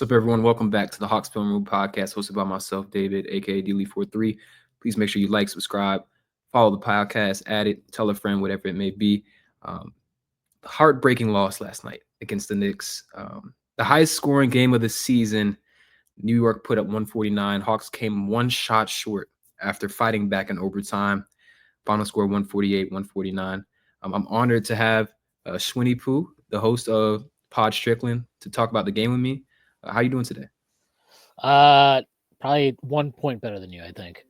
What's up, everyone? Welcome back to the Hawks Film Room podcast, hosted by myself, David, aka DLE43. Please make sure you like, subscribe, follow the podcast, add it, tell a friend, whatever it may be. Heartbreaking loss last night against the Knicks. The highest scoring game of the season. New York put up 149. Hawks came one shot short after fighting back in overtime. Final score 148, 149. I'm honored to have ShwinnyPooh, the host of Pod Strickland, to talk about the game with me. How you doing today? Probably 1 point better than you, I think.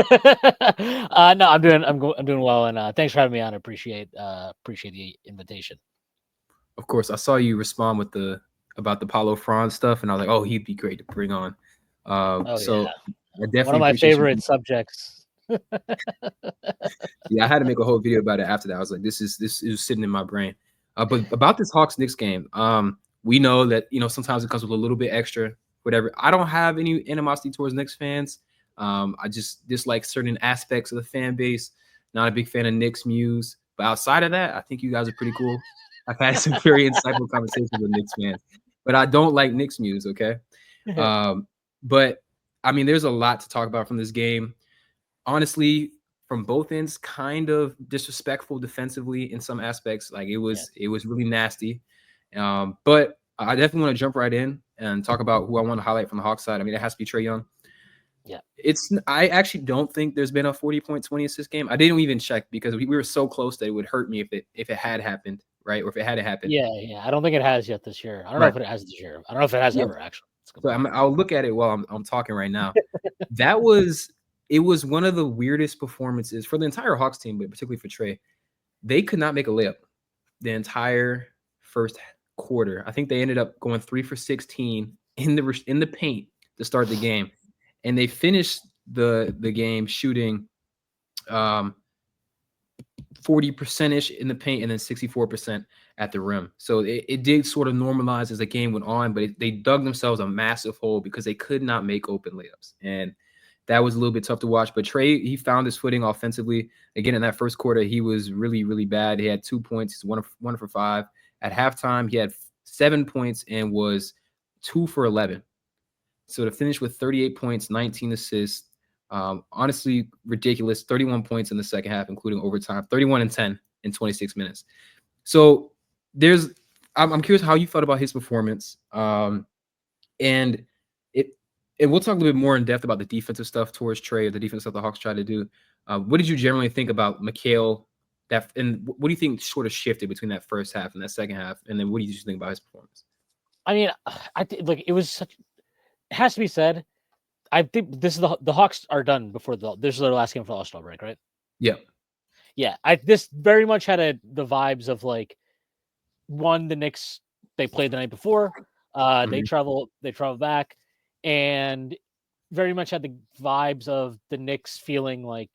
No, I'm doing well, and thanks for having me on. I appreciate the invitation. Of course, I saw you respond with about the Paulo Franz stuff, and I was like, oh, he'd be great to bring on. So Yeah, I definitely one of my appreciate favorite you. subjects. Yeah, I had to make a whole video about it after that. I was like, this is sitting in my brain. But about this Hawks Knicks game, we know that sometimes it comes with a little bit extra, whatever. I don't have any animosity towards Knicks fans. I just dislike certain aspects of the fan base. Not a big fan of Knicks Muse, but outside of that, I think you guys are pretty cool. I've had some very insightful conversations with Knicks fans, but I don't like Knicks Muse. Okay, but I mean, there's a lot to talk about from this game. Honestly, from both ends, kind of disrespectful defensively in some aspects. Like it was really nasty. But I definitely want to jump right in and talk about who I want to highlight from the Hawks side. I mean, it has to be Trae Young. Yeah. I actually don't think there's been a 40-point, 20 assist game. I didn't even check because we were so close that it would hurt me if it had happened, right? Or if it had happened. Yeah. I don't think it has yet this year. I don't know if it has this year. I don't know if it has ever actually. So I'll look at it while I'm talking right now. It was one of the weirdest performances for the entire Hawks team, but particularly for Trae. They could not make a layup the entire first quarter. I think they ended up going 3 for 16 in the paint to start the game, and they finished the game shooting 40%ish in the paint and then 64% at the rim. So it did sort of normalize as the game went on, but they dug themselves a massive hole because they could not make open layups. And that was a little bit tough to watch. But Trae, he found his footing offensively. Again, in that first quarter, he was really, really bad. He had 2 points. He's one for 5. At halftime, he had 7 points and was 2 for 11. So to finish with 38 points, 19 assists, honestly ridiculous. 31 points in the second half, including overtime. 31 and 10 in 26 minutes. So I'm curious how you felt about his performance, and we'll talk a little bit more in depth about the defensive stuff towards Trae, the defensive stuff the Hawks tried to do. What did you generally think about Mikal? And what do you think sort of shifted between that first half and that second half? And then what do you think about his performance? I mean, I think like it was such. It has to be said. I think this is the Hawks are done before this is their last game for the All-Star break, right? Yeah. Yeah. This very much had the vibes of like the Knicks, they played the night before. They travel back, and very much had the vibes of the Knicks feeling like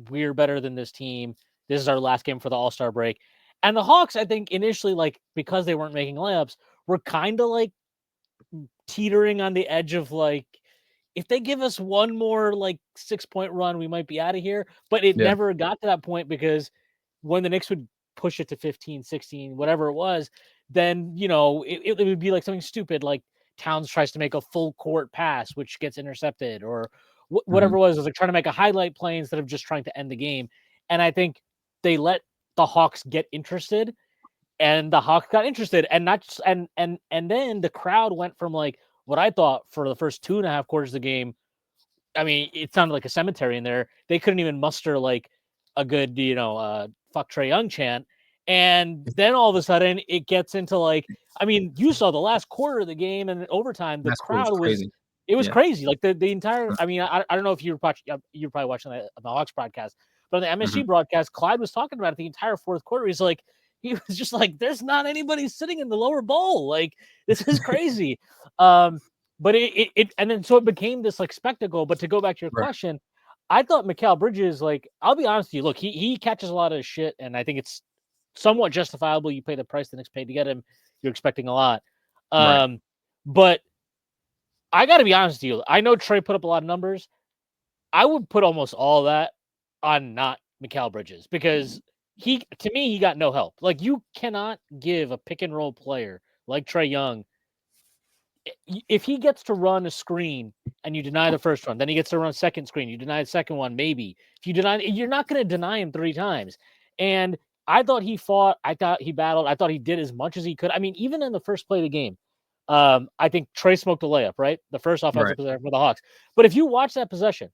we're better than this team. This is our last game for the All-Star break. And the Hawks, I think initially, like, because they weren't making layups, were kind of like teetering on the edge of like, if they give us one more like 6-point run, we might be out of here. But it never got to that point because when the Knicks would push it to 15, 16, whatever it was, then, it would be like something stupid, like Towns tries to make a full court pass, which gets intercepted, or whatever it was like trying to make a highlight play instead of just trying to end the game. And I think they let the Hawks get interested, and the Hawks got interested, and not just, and then the crowd went from like what I thought for the first 2.5 quarters of the game. I mean, it sounded like a cemetery in there. They couldn't even muster like a good, fuck Trae Young chant. And then all of a sudden it gets into like, I mean, you saw the last quarter of the game and overtime, the crowd was crazy. Like the entire, I mean, I don't know if you were probably watching the Hawks broadcast, but on the MSG broadcast, Clyde was talking about it the entire fourth quarter. He was just like, there's not anybody sitting in the lower bowl. Like, this is crazy. But and then so it became this like spectacle. But to go back to your question, I thought Mikal Bridges, like, I'll be honest with you, look, he catches a lot of shit, and I think it's somewhat justifiable. You pay the price the Knicks paid to get him, you're expecting a lot. But I got to be honest with you, I know Trae put up a lot of numbers. I would put almost all that on not Mikal Bridges, because to me, he got no help. Like, you cannot give a pick and roll player like Trae Young if he gets to run a screen and you deny the first one, then he gets to run a second screen, you deny the second one, maybe. If you deny, you're not going to deny him 3 times. And I thought he fought. I thought he battled. I thought he did as much as he could. I mean, even in the first play of the game, I think Trae smoked a layup, right? The first offensive possession for the Hawks. But if you watch that possession,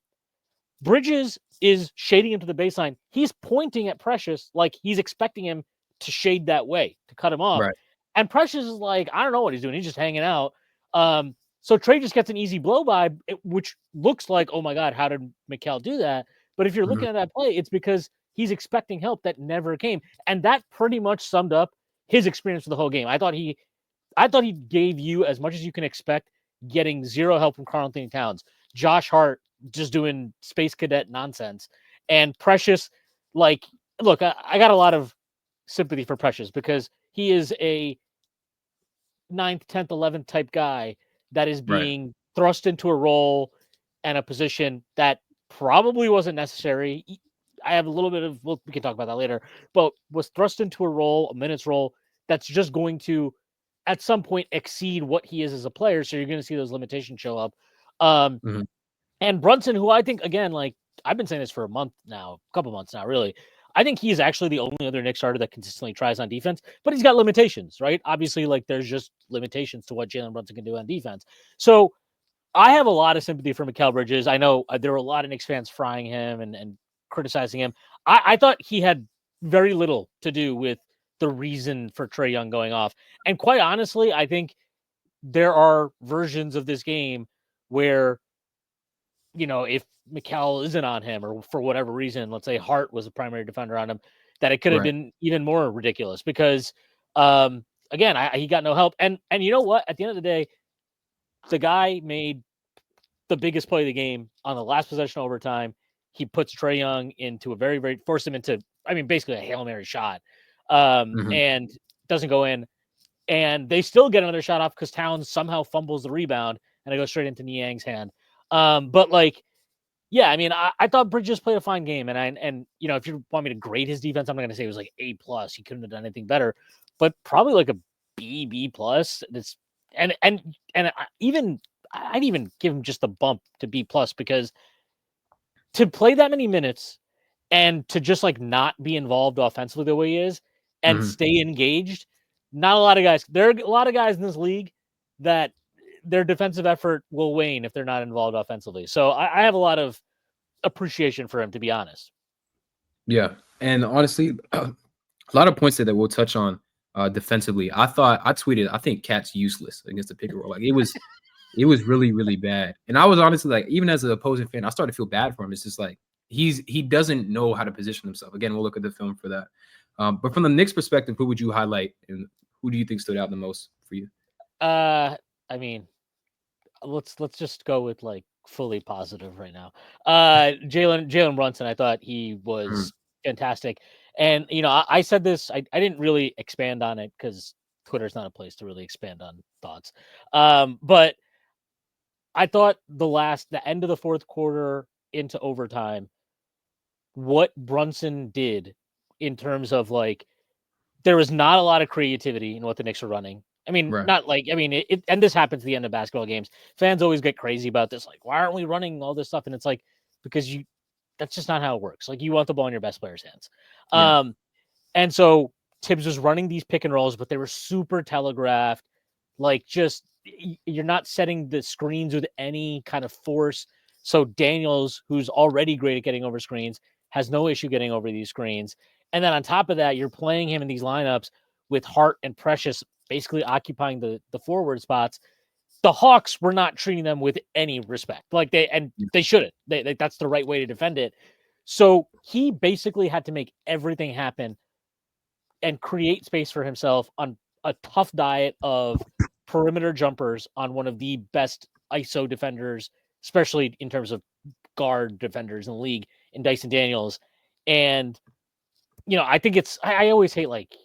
Bridges is shading him to the baseline. He's pointing at Precious like he's expecting him to shade that way, to cut him off. Right. And Precious is like, I don't know what he's doing. He's just hanging out. So Trae just gets an easy blow by, which looks like, oh my God, how did Mikal do that? But if you're looking at that play, it's because he's expecting help that never came. And that pretty much summed up his experience for the whole game. I thought he gave you as much as you can expect, getting 0 help from Karl-Anthony Towns. Josh Hart just doing space cadet nonsense. And Precious, like, look, I got a lot of sympathy for Precious because he is a 9th, 10th, 11th type guy that is being thrust into a role and a position that probably wasn't necessary. I have a little bit of, we can talk about that later, but was thrust into a role, a minutes role, that's just going to, at some point, exceed what he is as a player. So you're going to see those limitations show up. And Brunson, who I think, again, like I've been saying this for a month now, a couple months now, really. I think he's actually the only other Knicks starter that consistently tries on defense, but he's got limitations, right? Obviously, like there's just limitations to what Jalen Brunson can do on defense. So I have a lot of sympathy for Mikal Bridges. I know there were a lot of Knicks fans frying him and criticizing him. I thought he had very little to do with the reason for Trae Young going off. And quite honestly, I think there are versions of this game where, if Mikal isn't on him or for whatever reason, let's say Hart was a primary defender on him, that it could have been even more ridiculous because, again, he got no help. And you know what? At the end of the day, the guy made the biggest play of the game on the last possession overtime. He puts Trae Young into forced him into, basically a Hail Mary shot, and doesn't go in. And they still get another shot off because Towns somehow fumbles the rebound and it goes straight into Niang's hand. But like, yeah, I thought Bridges played a fine game, and if you want me to grade his defense, I'm not going to say it was like A+. He couldn't have done anything better, but probably like a B+. It's and I'd even give him just a bump to B+ because to play that many minutes and to just like not be involved offensively the way he is and stay engaged. Not a lot of guys. There are a lot of guys in this league that their defensive effort will wane if they're not involved offensively. So I have a lot of appreciation for him, to be honest. Yeah. And honestly, a lot of points that we'll touch on defensively. I tweeted, I think Cat's useless against the pick and roll. Like it was really, really bad. And I was honestly like, even as an opposing fan, I started to feel bad for him. It's just like he doesn't know how to position himself. Again, we'll look at the film for that. But from the Knicks perspective, who would you highlight and who do you think stood out the most for you? Let's just go with like fully positive right now. Jalen Brunson, I thought he was fantastic. And I said this, I didn't really expand on it because Twitter's not a place to really expand on thoughts. But I thought the end of the fourth quarter into overtime, what Brunson did in terms of like, there was not a lot of creativity in what the Knicks were running. Not like, and this happens at the end of basketball games. Fans always get crazy about this. Like, why aren't we running all this stuff? And it's like, because that's just not how it works. Like, you want the ball in your best player's hands. Yeah. And so Tibbs was running these pick and rolls, but they were super telegraphed. Like, just, you're not setting the screens with any kind of force. So Daniels, who's already great at getting over screens, has no issue getting over these screens. And then on top of that, you're playing him in these lineups with Hart and Precious basically occupying the forward spots. The Hawks were not treating them with any respect. Like they shouldn't. That's the right way to defend it. So he basically had to make everything happen and create space for himself on a tough diet of perimeter jumpers on one of the best ISO defenders, especially in terms of guard defenders in the league, in Dyson Daniels. And I think I always hate like,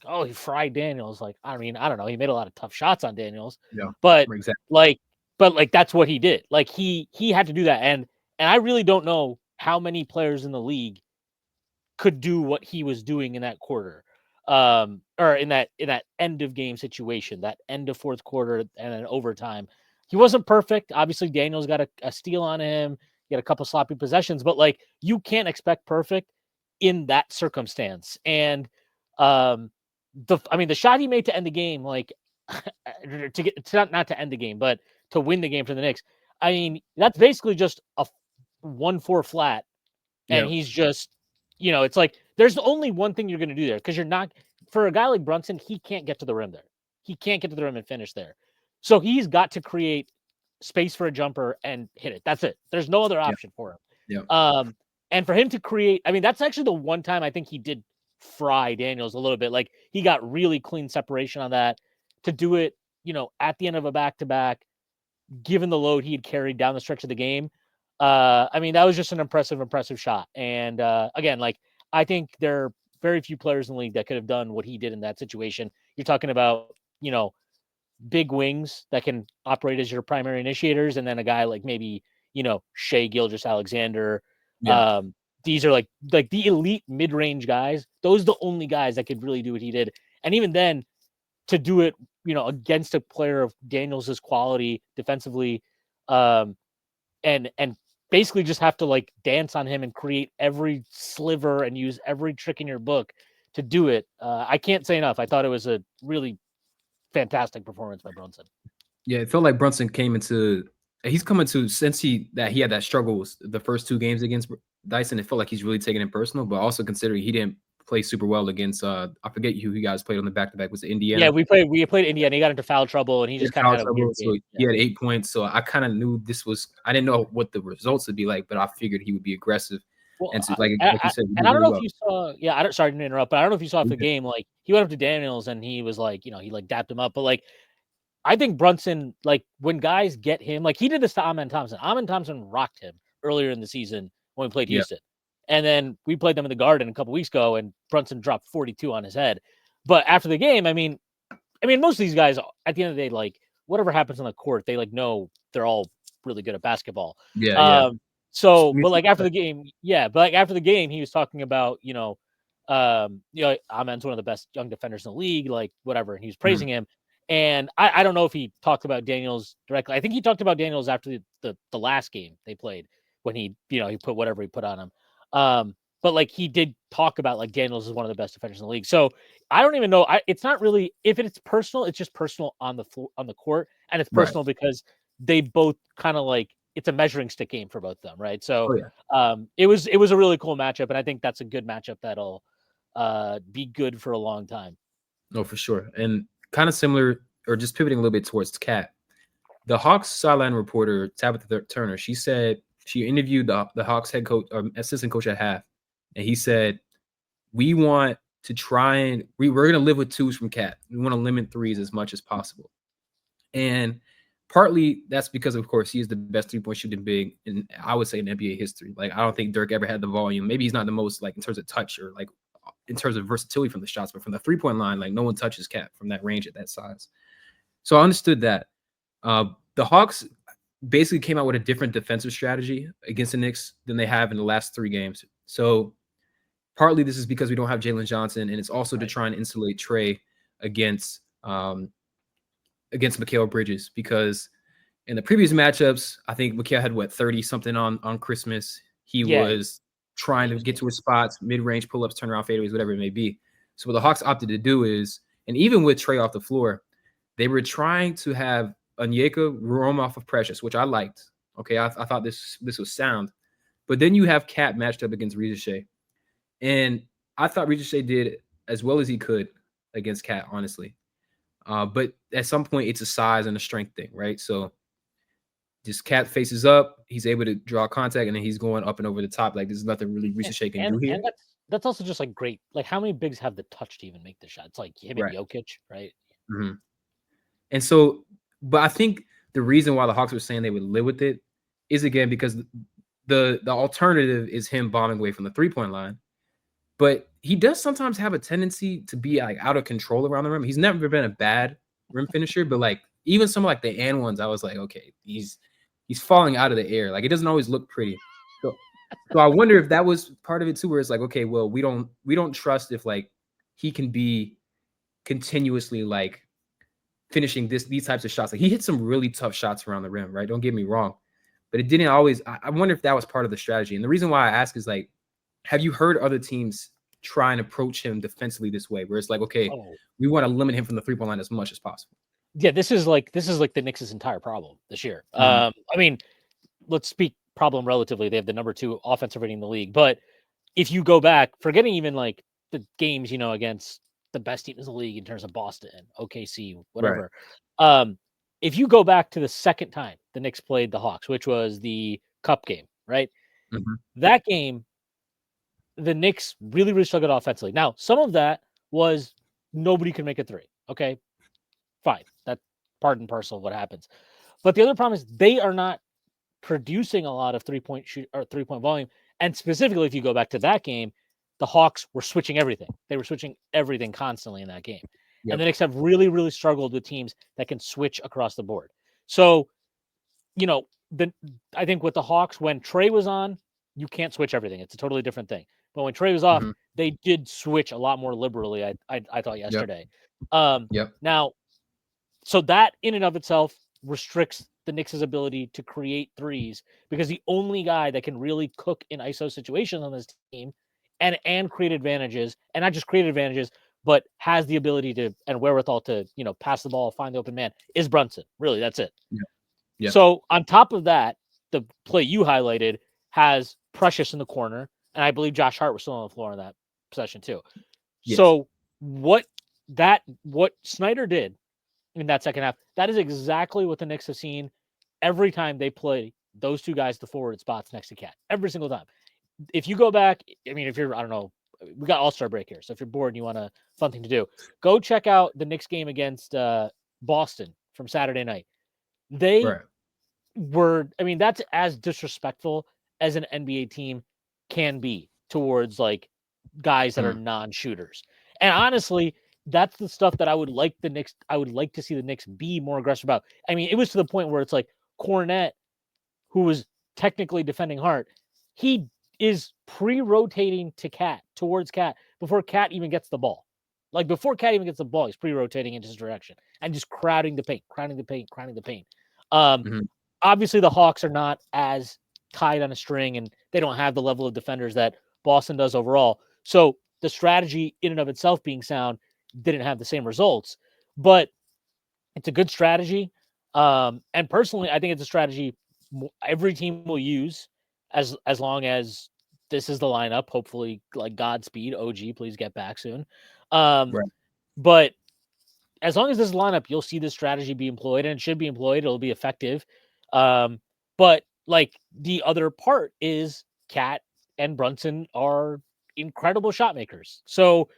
oh, he fried Daniels. Like, I don't know. He made a lot of tough shots on Daniels. Yeah, but exactly. But that's what he did. Like he had to do that. And I really don't know how many players in the league could do what he was doing in that quarter. or in that end of game situation, that end of fourth quarter and then overtime. He wasn't perfect. Obviously, Daniels got a steal on him. He had a couple sloppy possessions, but like you can't expect perfect in that circumstance. And the shot he made to end the game, like to get to not to end the game, but to win the game for the Knicks. I mean, that's basically just a 1-4 flat, and he's just, it's like there's only one thing you're going to do there because you're not, for a guy like Brunson, he can't get to the rim there. He can't get to the rim and finish there. So he's got to create space for a jumper and hit it. That's it. There's no other option for him. And for him to create, I mean, that's actually the one time I think he did fry Daniels a little bit. Like he got really clean separation on that to do it, at the end of a back-to-back, given the load he had carried down the stretch of the game. I mean, that was just an impressive shot. And again, like I think there are very few players in the league that could have done what he did in that situation. You're talking about, big wings that can operate as your primary initiators, and then a guy like maybe, Shea Gilgeous-Alexander. These are like the elite mid-range guys. Those are the only guys that could really do what he did. And even then, to do it, against a player of Daniels's quality defensively, and basically just have to like dance on him and create every sliver and use every trick in your book to do it. I can't say enough. I thought it was a really fantastic performance by Brunson. Yeah, it felt like Brunson he's coming to, since he had that struggle the first two games against Dyson, it felt like he's really taking it personal, but also considering he didn't play super well against I forget who you guys played on the back-to-back. Was it Indiana? Yeah, we played Indiana. He got into foul trouble and he just kind of had a weird game. He had 8 points, so I kind of knew I didn't know what the results would be like, but I figured he would be aggressive. Well, and so, like you said, and I don't know if you saw, sorry to interrupt, but I don't know if you saw the game. Like he went up to Daniels and he was like, he like dapped him up. But like, I think Brunson, like when guys get him, like he did this to Amen Thompson. Amen Thompson rocked him earlier in the season when we played Houston. And then we played them in the Garden a couple weeks ago and Brunson dropped 42 on his head. But after the game, I mean, most of these guys at the end of the day, like whatever happens on the court, they like know they're all really good at basketball. So, but like after the game, he was talking about, Amen's one of the best young defenders in the league, like whatever, and he was praising him. And I don't know if he talked about Daniels directly. I think he talked about Daniels after the last game they played when he put whatever he put on him. But like he did talk about like Daniels is one of the best defenders in the league. So I don't even know. It's not really, if it's personal, it's just personal on the floor, on the court, and it's personal because they both kind of like, it's a measuring stick game for both of them, right? So it was a really cool matchup, and I think that's a good matchup that'll be good for a long time. No, for sure. And kind of similar, or just pivoting a little bit towards Cat, the Hawks sideline reporter Tabitha Turner, she said she interviewed the Hawks head coach or assistant coach at half, and he said, we want to try and we're going to live with twos from Cat. We want to limit threes as much as possible. And partly that's because, of course, he is the best three-point shooting big in, I would say, in NBA history. Like, I don't think Dirk ever had the volume. Maybe he's not the most, like, in terms of touch or, like, in terms of versatility from the shots, but from the three-point line, like, no one touches Cat from that range at that size. So I understood that. The Hawks basically came out with a different defensive strategy against the Knicks than they have in the last 3 games. So partly this is because we don't have Jalen Johnson, and it's also to try and insulate Trae against Mikal Bridges, because in the previous matchups, I think Mikal had 30-something on Christmas. He was trying to get to his spots, mid-range pull-ups, turnaround fadeaways, whatever it may be. So what the Hawks opted to do is, and even with Trae off the floor, they were trying to have Onyeka roam off of Precious, which I liked. Okay, I thought this was sound. But then you have Cat matched up against Ricochet. And I thought Ricochet did as well as he could against Cat, honestly. But at some point, it's a size and a strength thing, right? So just Cat faces up, he's able to draw contact, and then he's going up and over the top. Like, there's nothing really Ricochet can do here. And that's also just like great. Like, how many bigs have the touch to even make the shot? It's like him and Jokic, right? Mm-hmm. And so, but I think the reason why the Hawks were saying they would live with it is, again, because the alternative is him bombing away from the three-point line. But he does sometimes have a tendency to be like out of control around the rim. He's never been a bad rim finisher, but like even some like the and ones, I was like, okay, he's falling out of the air. Like, it doesn't always look pretty. So I wonder if that was part of it too, where it's like, okay, well, we don't trust if like he can be continuously like finishing these types of shots. Like he hit some really tough shots around the rim, right? Don't get me wrong, but it didn't always. I wonder if that was part of the strategy. And the reason why I ask is like, have you heard other teams try and approach him defensively this way, where it's like, okay, we want to limit him from the 3-point line as much as possible? Yeah, this is like the Knicks' entire problem this year. I mean, let's speak problem relatively. They have the number 2 offensive rating in the league, but if you go back, forgetting even like the games, against the best teams in the league in terms of Boston, OKC, whatever. Right. If you go back to the second time the Knicks played the Hawks, which was the Cup game, right? That game, the Knicks really, really struggled offensively. Now, some of that was nobody could make a 3. Okay, fine. That's part and parcel of what happens. But the other problem is they are not producing a lot of 3-point shoot or 3-point volume. And specifically, if you go back to that game, the Hawks were switching everything. They were switching everything constantly in that game. Yep. And the Knicks have really, really struggled with teams that can switch across the board. So, I think with the Hawks, when Trae was on, you can't switch everything. It's a totally different thing. But when Trae was off, they did switch a lot more liberally, I thought yesterday. Now, so that in and of itself restricts the Knicks' ability to create threes, because the only guy that can really cook in ISO situations on this team and create advantages, and not just create advantages, but has the ability to and wherewithal to, pass the ball, find the open man, is Brunson. Really, that's it. Yeah. So on top of that, the play you highlighted has Precious in the corner, and I believe Josh Hart was still on the floor in that possession too. Yes. So what Snyder did in that second half, that is exactly what the Knicks have seen every time they play those two guys to forward spots next to Cat. Every single time. If you go back, I mean, if you're, I don't know, we got All-Star break here, so if you're bored and you want a fun thing to do, go check out the Knicks game against Boston from Saturday night. They were, I mean, that's as disrespectful as an NBA team can be towards like guys that are non-shooters. And honestly, that's the stuff that I would like to see the Knicks be more aggressive about. I mean, it was to the point where it's like Cornette, who was technically defending Hart, he is pre-rotating towards Cat before Cat even gets the ball. Like before Cat even gets the ball, he's pre-rotating in his direction and just crowding the paint. Obviously the Hawks are not as tied on a string, and they don't have the level of defenders that Boston does overall. So the strategy in and of itself being sound didn't have the same results, but it's a good strategy. And personally, I think it's a strategy every team will use as long as this is the lineup. Hopefully, like Godspeed, OG, please get back soon. But as long as this lineup, you'll see this strategy be employed, and it should be employed. It'll be effective. But like the other part is Cat and Brunson are incredible shot makers. So,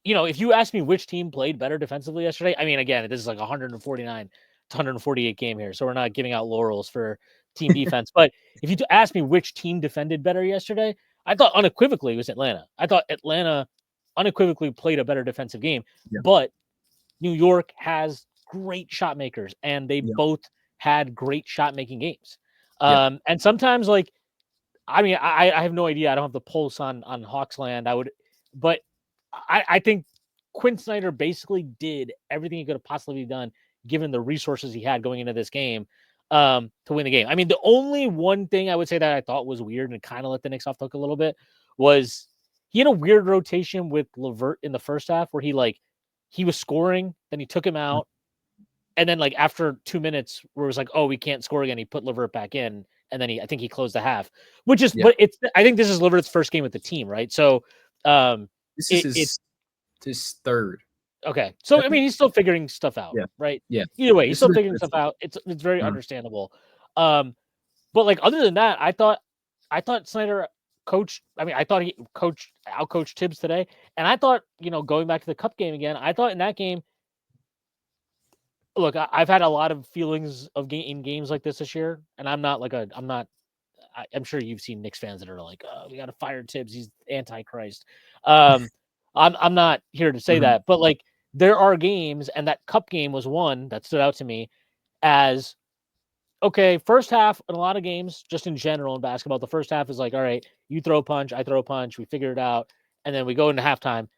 if you ask me which team played better defensively yesterday, I mean, again, this is like 149 to 148 game here, so we're not giving out laurels for team defense. But if you ask me which team defended better yesterday, I thought unequivocally it was Atlanta. I thought Atlanta unequivocally played a better defensive game, but New York has great shot makers, and they both had great shot making games. And sometimes, like, I mean, I have no idea. I don't have the pulse on Hawksland. But I think Quinn Snyder basically did everything he could have possibly done, given the resources he had going into this game, to win the game. I mean, the only one thing I would say that I thought was weird and kind of let the Knicks off the hook a little bit was he had a weird rotation with LeVert in the first half where he was scoring, then he took him out, and then like after 2 minutes, where it was like, oh, we can't score again, he put LeVert back in, and then I think he closed the half, which is, but I think this is LeVert's first game with the team, right? So, this is his third. Okay, so I mean, he's still figuring stuff out, right? Yeah. Either way, he's still figuring stuff out. It's very understandable. But like other than that, I thought Snyder coached. I mean, I thought he outcoached Tibbs today, and I thought, going back to the Cup game again, I thought in that game. Look, I've had a lot of feelings in games like this year, and I'm sure you've seen Knicks fans that are like, oh, we got to fire Tibbs, he's antichrist. I'm not here to say that, but like there are games, and that Cup game was one that stood out to me as, okay, first half in a lot of games, just in general in basketball, the first half is like, all right, you throw a punch, I throw a punch, we figure it out, and then we go into halftime.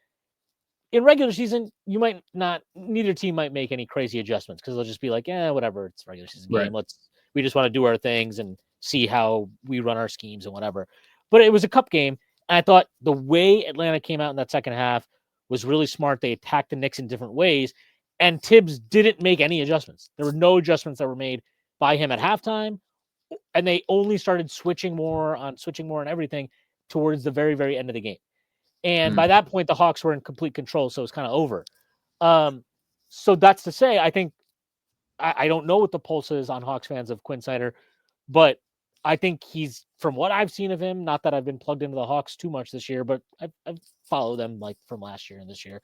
in regular season, you might not. Neither team might make any crazy adjustments because they'll just be like, "Yeah, whatever. It's a regular season game. Right. We just want to do our things and see how we run our schemes and whatever." But it was a cup game, and I thought the way Atlanta came out in that second half was really smart. They attacked the Knicks in different ways, and Tibbs didn't make any adjustments. There were no adjustments that were made by him at halftime, and they only started switching more on everything towards the very, very end of the game. And by that point, the Hawks were in complete control, so it's kind of over. So that's to say, I think I don't know what the pulse is on Hawks fans of Quinn Snyder, but I think he's, from what I've seen of him, not that I've been plugged into the Hawks too much this year, but I've followed them like from last year and this year.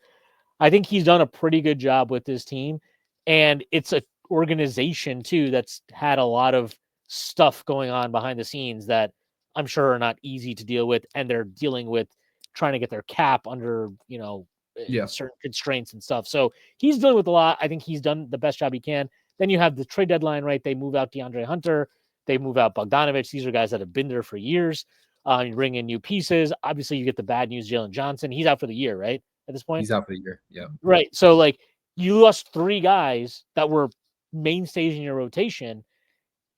I think he's done a pretty good job with this team, and it's an organization too that's had a lot of stuff going on behind the scenes that I'm sure are not easy to deal with, and they're dealing with trying to get their cap under, certain constraints and stuff. So he's dealing with a lot. I think he's done the best job he can. Then you have the trade deadline, right? They move out DeAndre Hunter. They move out Bogdanovich. These are guys that have been there for years. You bring in new pieces. Obviously, you get the bad news, Jalen Johnson. He's out for the year, right? At this point? He's out for the year. Yeah. Right. So, like, you lost 3 guys that were mainstays in your rotation.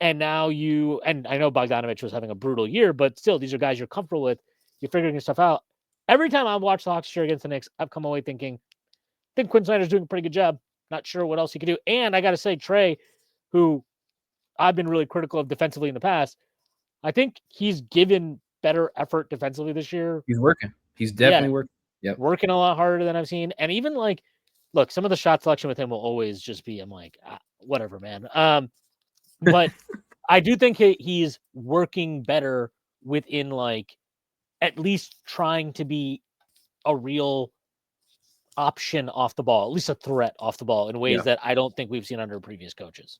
And now and I know Bogdanovich was having a brutal year, but still, these are guys you're comfortable with. You're figuring your stuff out. Every time I watch the Hawks share against the Knicks, I've come away thinking, I think Quinn Snyder's doing a pretty good job. Not sure what else he could do. And I got to say, Trae, who I've been really critical of defensively in the past, I think he's given better effort defensively this year. He's working. He's definitely working. Yep. Working a lot harder than I've seen. And even like, look, some of the shot selection with him will always just be, I'm like, whatever, man. But I do think he's working better within, like, at least trying to be a real option off the ball, at least a threat off the ball in ways that I don't think we've seen under previous coaches.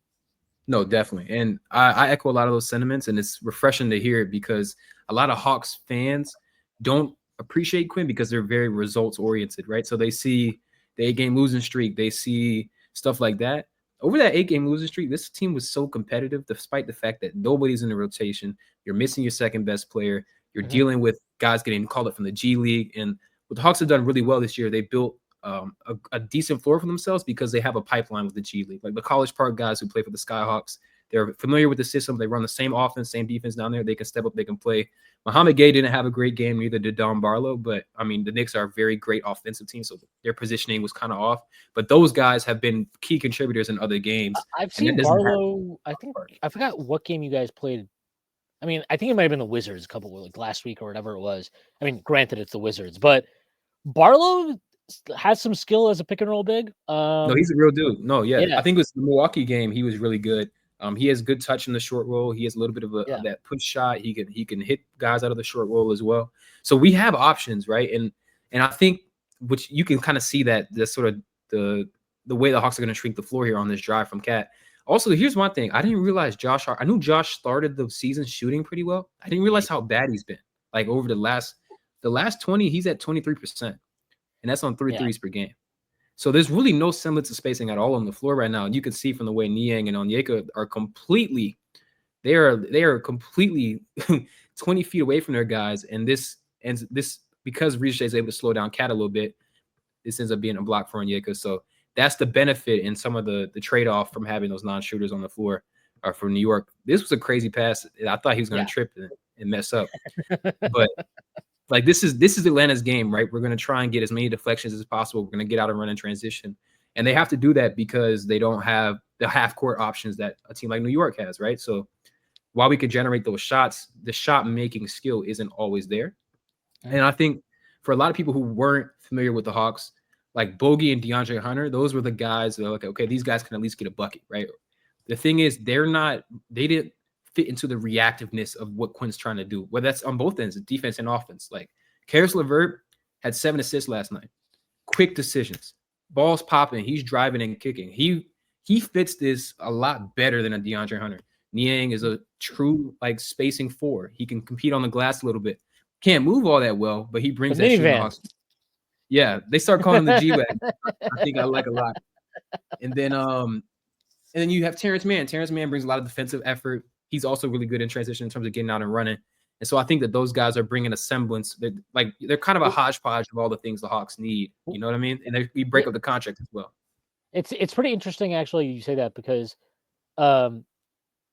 No, definitely. And I echo a lot of those sentiments, and it's refreshing to hear it because a lot of Hawks fans don't appreciate Quinn because they're very results oriented, right? So they see the 8-game losing streak, they see stuff like that. Over that 8-game losing streak, this team was so competitive despite the fact that nobody's in the rotation. You're missing your second best player. You're dealing with guys getting called up from the G League. And what the Hawks have done really well this year, they built a decent floor for themselves because they have a pipeline with the G League. Like the College Park guys who play for the Skyhawks, they're familiar with the system. They run the same offense, same defense down there. They can step up, they can play. Mohamed Gay didn't have a great game, neither did Don Barlow. But, I mean, the Knicks are a very great offensive team, so their positioning was kind of off. But those guys have been key contributors in other games. I've seen Barlow, I forgot what game you guys played. I mean, I think it might have been the Wizards a couple, like last week or whatever it was. I mean, granted, it's the Wizards, but Barlow has some skill as a pick and roll big. No, he's a real dude. No, I think it was the Milwaukee game. He was really good. He has good touch in the short roll. He has a little bit of that push shot. He can hit guys out of the short roll as well. So we have options, right? And I think which you can kind of see that the sort of the way the Hawks are going to shrink the floor here on this drive from Cat. Also, here's one thing. I didn't realize I knew Josh started the season shooting pretty well. I didn't realize how bad he's been. Like over the last 20, he's at 23%. And that's on 3 threes per game. So there's really no semblance of spacing at all on the floor right now. And you can see from the way Niang and Onyeka are completely 20 feet away from their guys. And this because Ricochet is able to slow down Cat a little bit, this ends up being a block for Onyeka. So that's the benefit in some of the trade-off from having those non-shooters on the floor for New York. This was a crazy pass. I thought he was going to trip and mess up. But like this is Atlanta's game, right? We're going to try and get as many deflections as possible. We're going to get out and run in transition. And they have to do that because they don't have the half-court options that a team like New York has, right? So while we could generate those shots, the shot-making skill isn't always there. And I think for a lot of people who weren't familiar with the Hawks, like Bogey and DeAndre Hunter, those were the guys that are like, okay, these guys can at least get a bucket, right? The thing is, they didn't fit into the reactiveness of what Quinn's trying to do, whether that's on both ends, defense and offense. Like Karis LeVert had 7 assists last night. Quick decisions. Balls popping. He's driving and kicking. He fits this a lot better than a DeAndre Hunter. Niang is a true like spacing 4. He can compete on the glass a little bit. Can't move all that well, but he brings that shit. Yeah, they start calling him the G-Wagon. I think I like a lot. And then you have Terrence Mann. Terrence Mann brings a lot of defensive effort. He's also really good in transition in terms of getting out and running. And so I think that those guys are bringing a semblance. They're kind of a hodgepodge of all the things the Hawks need. You know what I mean? And we break up the contract as well. It's pretty interesting, actually, you say that, because, I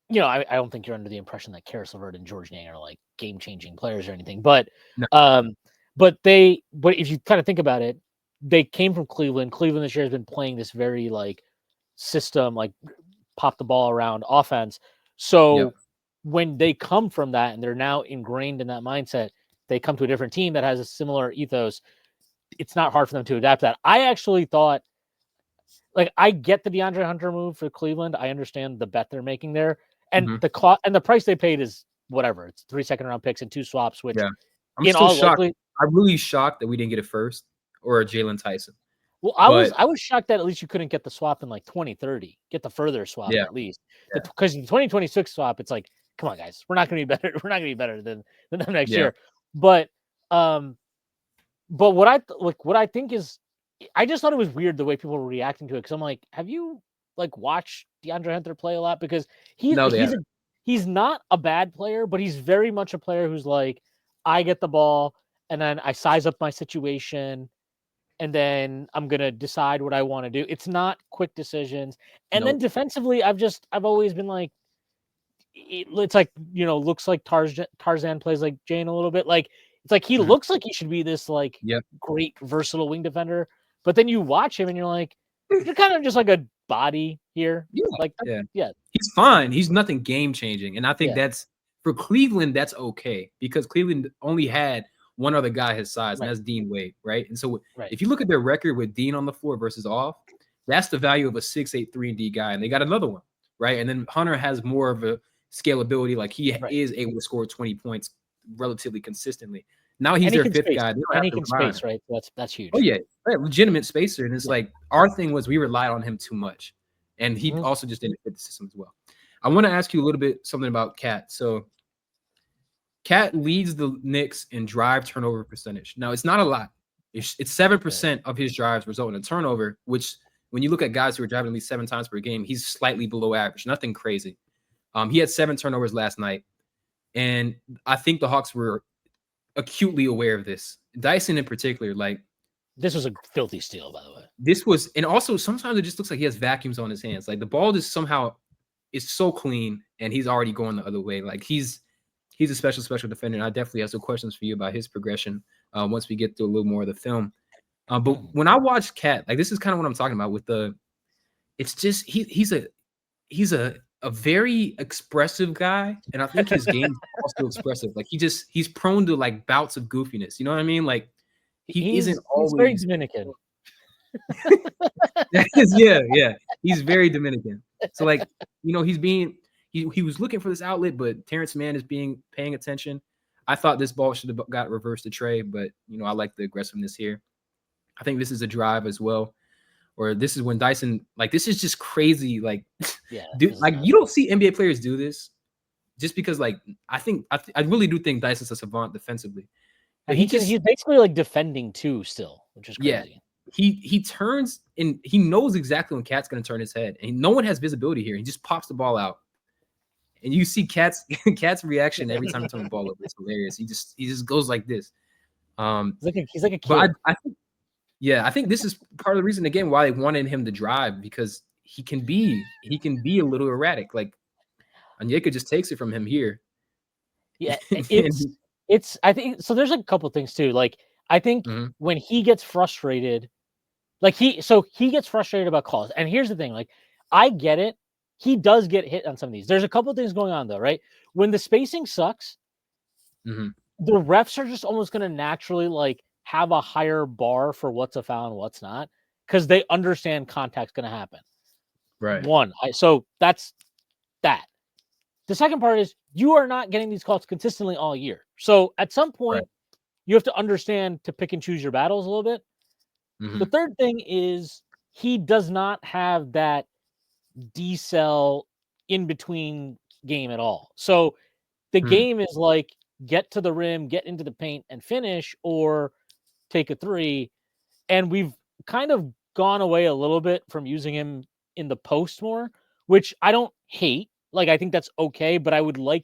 don't think you're under the impression that Karis LeVert and George Niang are like game-changing players or anything. But, No. but if you kind of think about it, they came from Cleveland. Cleveland this year has been playing this very like system, like pop the ball around offense. So when they come from that and they're now ingrained in that mindset, they come to a different team that has a similar ethos. It's not hard for them to adapt that. I actually thought, like, I get the DeAndre Hunter move for Cleveland. I understand the bet they're making there, and the price they paid is whatever. It's 3 second-round picks and 2 swaps. Which, I'm still shocked. I'm really shocked that we didn't get it first or a Jalen Tyson. Well, I was shocked that at least you couldn't get the swap in like 2030. Get the further swap at least, because in 2026 swap, it's like, come on, guys, we're not going to be better. We're not going to be better than them next year. But what I think is, I just thought it was weird the way people were reacting to it, because I'm like, have you like watched DeAndre Hunter play a lot? Because he's not a bad player, but he's very much a player who's like, I get the ball and then I size up my situation and then I'm gonna decide what I want to do. It's not quick decisions. And then defensively, I've always been like, it's like, looks like Tarzan plays like Jane a little bit. Like, it's like he looks like he should be this like great versatile wing defender, but then you watch him and you're like, you're kind of just like a body here. He's fine. He's nothing game changing, and I think that's for Cleveland. That's okay, because Cleveland only had one other guy his size, and that's Dean Wade, right? And so if you look at their record with Dean on the floor versus off, that's the value of a 6'8" 3-and-D guy, and they got another one, right? And then Hunter has more of a scalability, like he is able to score 20 points relatively consistently. Now he's their fifth guy. And he can space, right? That's huge. Oh yeah, legitimate spacer. And it's like, our thing was we relied on him too much, and he also just didn't fit the system as well. I want to ask you a little bit something about Cat. So Cat leads the Knicks in drive turnover percentage. Now it's not a lot. It's 7% of his drives result in a turnover, which when you look at guys who are driving at least 7 times per game, he's slightly below average. Nothing crazy. He had 7 turnovers last night, and I think the Hawks were acutely aware of this. Dyson in particular, like, this was a filthy steal, by the way. This was, and also sometimes it just looks like he has vacuums on his hands. Like the ball just somehow is so clean, and he's already going the other way. Like he's a special defender. And I definitely have some questions for you about his progression once we get through a little more of the film. But when I watch Cat, like, this is kind of what I'm talking about with the. It's just he's a very expressive guy, and I think his game is also expressive. Like he's prone to like bouts of goofiness. You know what I mean? Like he's very Dominican. yeah. He's very Dominican. So like, he was looking for this outlet, but Terrence Mann is paying attention. I thought this ball should have got reversed to Trae, but I like the aggressiveness here. I think this is a drive as well. Or this is when Dyson, like, this is just crazy. Like, dude, like, you don't see NBA players do this just because, like, I really do think Dyson's a savant defensively. And he's basically like defending too still, which is crazy. Yeah. He turns, and he knows exactly when Cat's going to turn his head, and no one has visibility here. He just pops the ball out, and you see Cat's reaction every time he turns the ball over. It's hilarious. He just goes like this. He's like a kid. I think this is part of the reason, again, why they wanted him to drive, because he can be a little erratic. Like, Onyeka just takes it from him here. Yeah, it's I think so. There's a couple things too. Like, I think when he gets frustrated, like he gets frustrated about calls. And here's the thing, like, I get it. He does get hit on some of these. There's a couple things going on though, right? When the spacing sucks, the refs are just almost going to naturally like have a higher bar for what's a foul and what's not, because they understand contact's going to happen. Right. So that's that. The second part is you are not getting these calls consistently all year. So at some point, you have to understand to pick and choose your battles a little bit. The third thing is he does not have that decel in between game at all. So the game is like, get to the rim, get into the paint and finish, or take a three. And we've kind of gone away a little bit from using him in the post more, which I don't hate. Like, I think that's okay, but I would like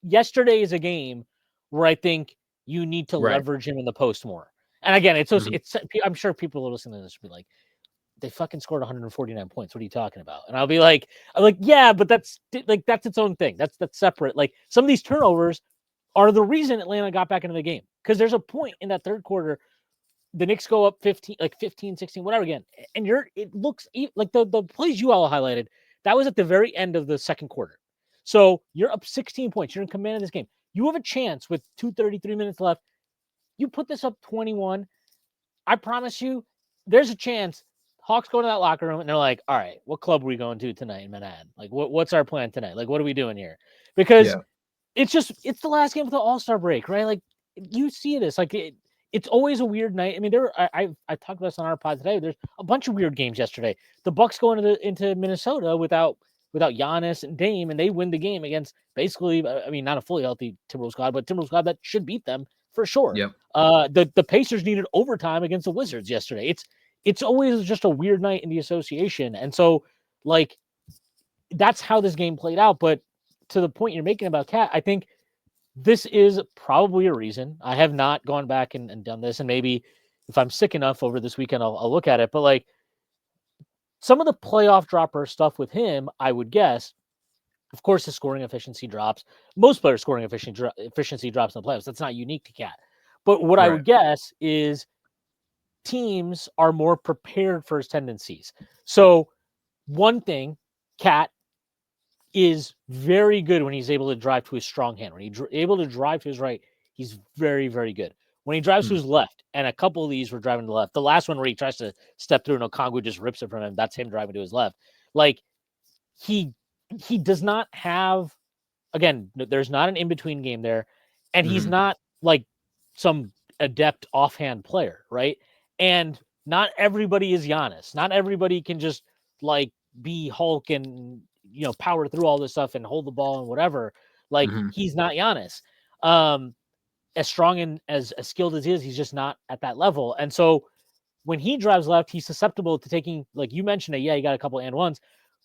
yesterday is a game where I think you need to Right. leverage him in the post more. And again, it's Mhm. I'm sure people who are listening to this will be like, they fucking scored 149 points. What are you talking about? And I'm like, yeah, but that's its own thing. That's separate. Like some of these turnovers are the reason Atlanta got back into the game. Because there's a point in that third quarter, the Knicks go up 15, 16, whatever again. And it looks like the plays you all highlighted, that was at the very end of the second quarter. So you're up 16 points. You're in command of this game. You have a chance with 2:33 minutes left. You put this up 21. I promise you, there's a chance Hawks go to that locker room and they're like, all right, what club are we going to tonight in Manhattan? Like, what's our plan tonight? Like, what are we doing here? Because Yeah. it's the last game of the All-Star break, right? Like, you see this. Like, it's always a weird night. I mean, I talked about this on our pod today. There's a bunch of weird games yesterday. The Bucks go into Minnesota without Giannis and Dame, and they win the game against basically, I mean, not a fully healthy Timberwolves squad, but Timberwolves squad that should beat them for sure. Yep. The Pacers needed overtime against the Wizards yesterday. It's always just a weird night in the association, and so like that's how this game played out. But to the point you're making about Cat, I think this is probably a reason. I have not gone back and done this, and maybe if I'm sick enough over this weekend, I'll look at it. But like some of the playoff dropper stuff with him, I would guess. Of course, his scoring efficiency drops. Most players' scoring efficiency drops in the playoffs. That's not unique to Cat. But what I Right. would guess is teams are more prepared for his tendencies. So one thing, Cat is very good when he's able to drive to his strong hand. When he's able to drive to his right, he's very, very good. When he drives to his left, and a couple of these were driving to the left. The last one where he tries to step through and Okongwu just rips it from him, that's him driving to his left. Like he does not have, again, there's not an in-between game there, and he's not like some adept offhand player, right? And not everybody is Giannis. Not everybody can just like be Hulk and power through all this stuff and hold the ball and whatever. Like he's not Giannis. As strong and as skilled as he is, he's just not at that level. And so when he drives left, he's susceptible to taking, like you mentioned it. Yeah, he got a couple and ones,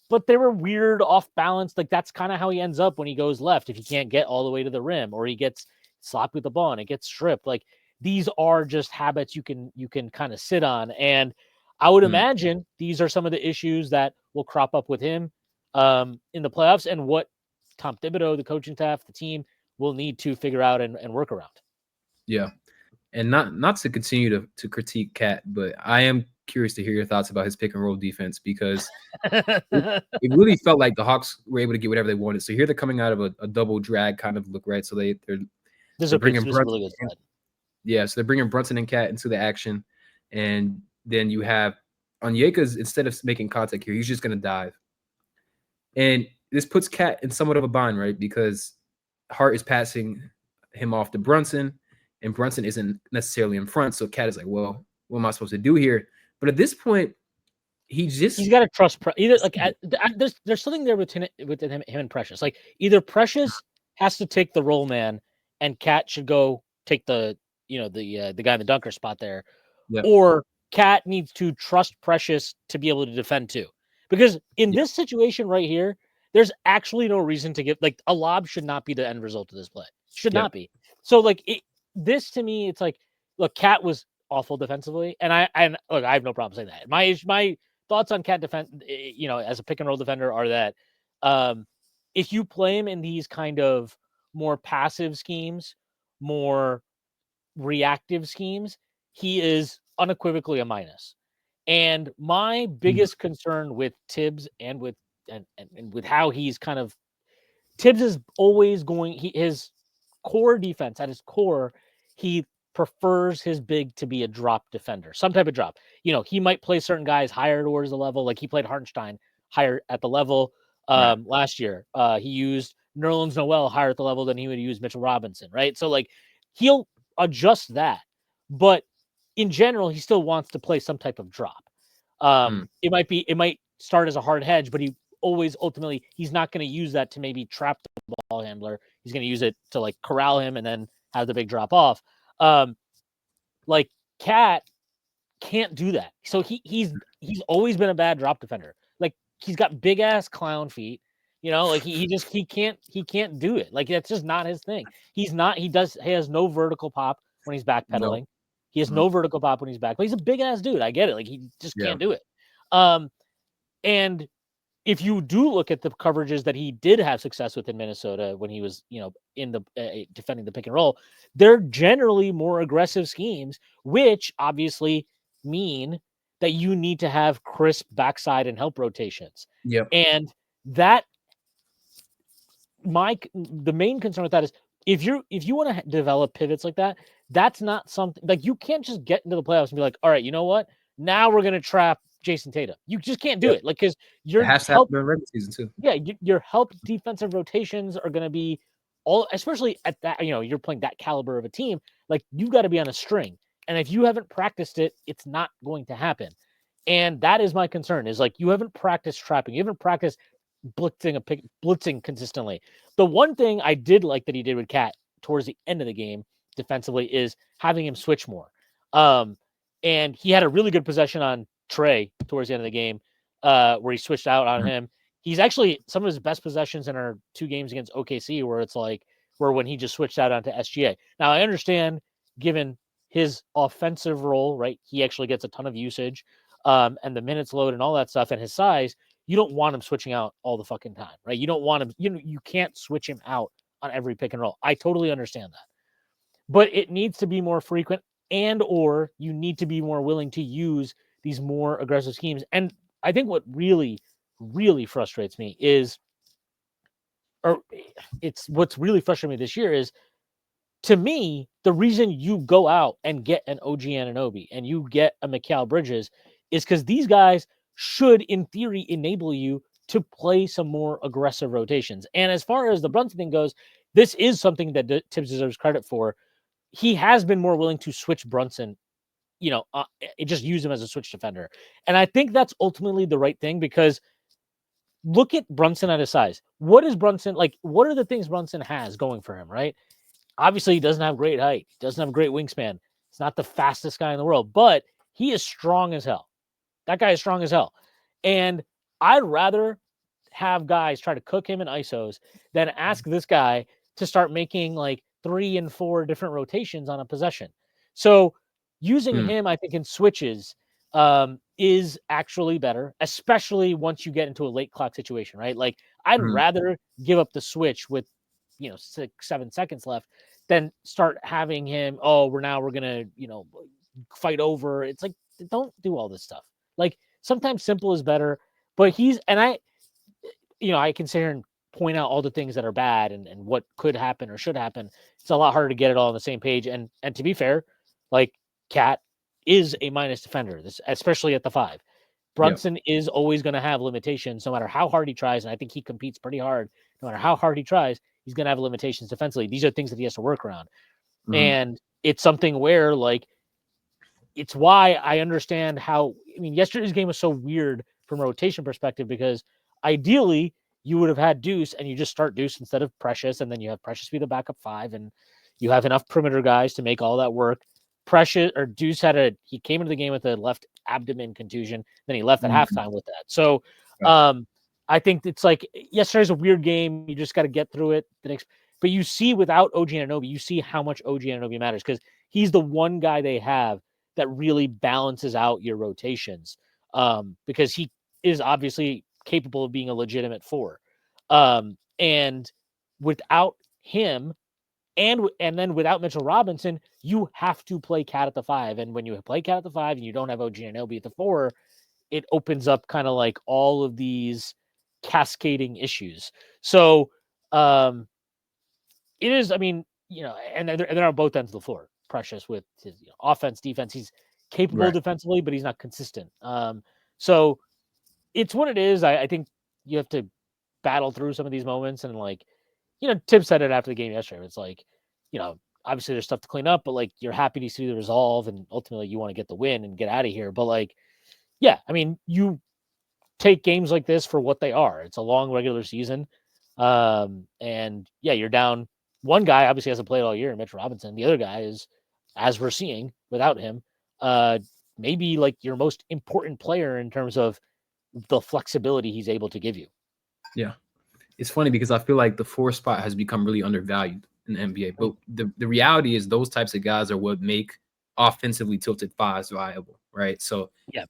but they were weird, off balance. Like that's kind of how he ends up when he goes left. If he can't get all the way to the rim, or he gets sloppy with the ball and it gets stripped. Like these are just habits you can kind of sit on. And I would imagine these are some of the issues that will crop up with him in the playoffs, and what Tom Thibodeau, the coaching staff, the team will need to figure out and work around. Yeah. And not to continue to critique Cat, but I am curious to hear your thoughts about his pick and roll defense, because it really felt like the Hawks were able to get whatever they wanted. So here they're coming out of a double drag kind of look, right? So they're bringing Brunson. Really good slide. Yeah, so they're bringing Brunson and Cat into the action, and then you have Onyeka's, instead of making contact here, he's just going to dive. And this puts Cat in somewhat of a bind, right? Because Hart is passing him off to Brunson, and Brunson isn't necessarily in front. So Cat is like, well, what am I supposed to do here? But at this point, he's got to trust either. Like there's something there with him and Precious. Like either Precious has to take the roll man, and Cat should go take the the guy in the dunker spot there, or Cat needs to trust Precious to be able to defend too. Because in this situation right here, there's actually no reason to give, like, a lob should not be the end result of this play. Should not be. So like this to me, it's like, look, Cat was awful defensively, and I have no problem saying that. My thoughts on Cat defense, as a pick and roll defender, are that if you play him in these kind of more passive schemes, more reactive schemes, he is unequivocally a minus. And my biggest concern with Tibbs and with how he's kind of, Tibbs is always going, his core defense, at his core, he prefers his big to be a drop defender, some type of drop. He might play certain guys higher towards the level, like he played Hartenstein higher at the level last year. He used Nerlens Noel higher at the level than he would use Mitchell Robinson, right? So like he'll adjust that, but in general, he still wants to play some type of drop. It might start as a hard hedge, but he always ultimately, he's not going to use that to maybe trap the ball handler. He's going to use it to like corral him and then have the big drop off. Like Cat can't do that. So he's always been a bad drop defender. Like he's got big ass clown feet. You know, like he can't do it. Like that's just not his thing. He has no vertical pop when he's backpedaling. No. He has no vertical pop when he's back. But he's a big ass dude. I get it. Like he just Yeah. can't do it. And if you do look at the coverages that he did have success with in Minnesota when he was, in the defending the pick and roll, they're generally more aggressive schemes, which obviously mean that you need to have crisp backside and help rotations. Yep. And that the main concern with that is if you want to develop pivots like that, that's not something like you can't just get into the playoffs and be like, all right, you know what? Now we're gonna trap Jason Tatum. You just can't do it. Like because It has to happen during regular season too. yeah, your help defensive rotations are gonna be all, especially at that, you're playing that caliber of a team, like you've got to be on a string. And if you haven't practiced it, it's not going to happen. And that is my concern is like you haven't practiced trapping, you haven't practiced blitzing consistently. The one thing I did like that he did with Cat towards the end of the game defensively is having him switch more. And he had a really good possession on Trae towards the end of the game, where he switched out on him. He's actually some of his best possessions in our 2 games against OKC, where it's like where when he just switched out onto SGA. Now I understand given his offensive role, right? He actually gets a ton of usage, and the minutes load and all that stuff, and his size. You don't want him switching out all the fucking time, right? You don't want him, you can't switch him out on every pick and roll. I totally understand that. But it needs to be more frequent or you need to be more willing to use these more aggressive schemes. And I think what really, really frustrates me what's really frustrating me this year is, to me, the reason you go out and get an OG Anunoby and you get a Mikal Bridges is because these guys should, in theory, enable you to play some more aggressive rotations. And as far as the Brunson thing goes, this is something that Tibbs deserves credit for. He has been more willing to switch Brunson, just use him as a switch defender. And I think that's ultimately the right thing because look at Brunson at his size. What is Brunson like? What are the things Brunson has going for him, right? Obviously, he doesn't have great height. He doesn't have a great wingspan. He's not the fastest guy in the world, but he is strong as hell. That guy is strong as hell. And I'd rather have guys try to cook him in ISOs than ask this guy to start making like 3 and 4 different rotations on a possession. So using him, I think, in switches is actually better, especially once you get into a late clock situation, right? Like I'd rather give up the switch with 6-7 seconds left than start having him, we're gonna fight over. It's like, don't do all this stuff. Like sometimes simple is better, but I can sit here and point out all the things that are bad and what could happen or should happen. It's a lot harder to get it all on the same page. And to be fair, like Cat is a minus defender, especially at the 5. Brunson is always going to have limitations no matter how hard he tries. And I think he competes pretty hard. No matter how hard he tries, he's going to have limitations defensively. These are things that he has to work around. And it's something where like, it's why I understand yesterday's game was so weird from a rotation perspective, because ideally you would have had Deuce and you just start Deuce instead of Precious. And then you have Precious be the backup 5 and you have enough perimeter guys to make all that work. Deuce he came into the game with a left abdomen contusion. Then he left at halftime with that. So, I think it's like yesterday's a weird game. You just got to get through it. But you see without OG Anunoby, you see how much OG Anunoby matters because he's the one guy they have that really balances out your rotations, because he is obviously capable of being a legitimate 4. And without him and then without Mitchell Robinson, you have to play Cat at the 5. And when you play Cat at the 5 and you don't have OG Anunoby at the 4, it opens up kind of like all of these cascading issues. So it is, and they're on both ends of the floor. Precious with his offense, defense. He's capable defensively, but he's not consistent. So it's what it is. I think you have to battle through some of these moments. And like, Tim said it after the game yesterday. It's like, obviously there's stuff to clean up, but like you're happy to see the resolve and ultimately you want to get the win and get out of here. But like, yeah, you take games like this for what they are. It's a long regular season. And yeah, you're down. One guy obviously hasn't played all year, Mitch Robinson. The other guy is, as we're seeing without him, maybe like your most important player in terms of the flexibility he's able to give you. Yeah. It's funny because I feel like the 4 spot has become really undervalued in the NBA. But the reality is those types of guys are what make offensively tilted fives viable, right? So Yeah.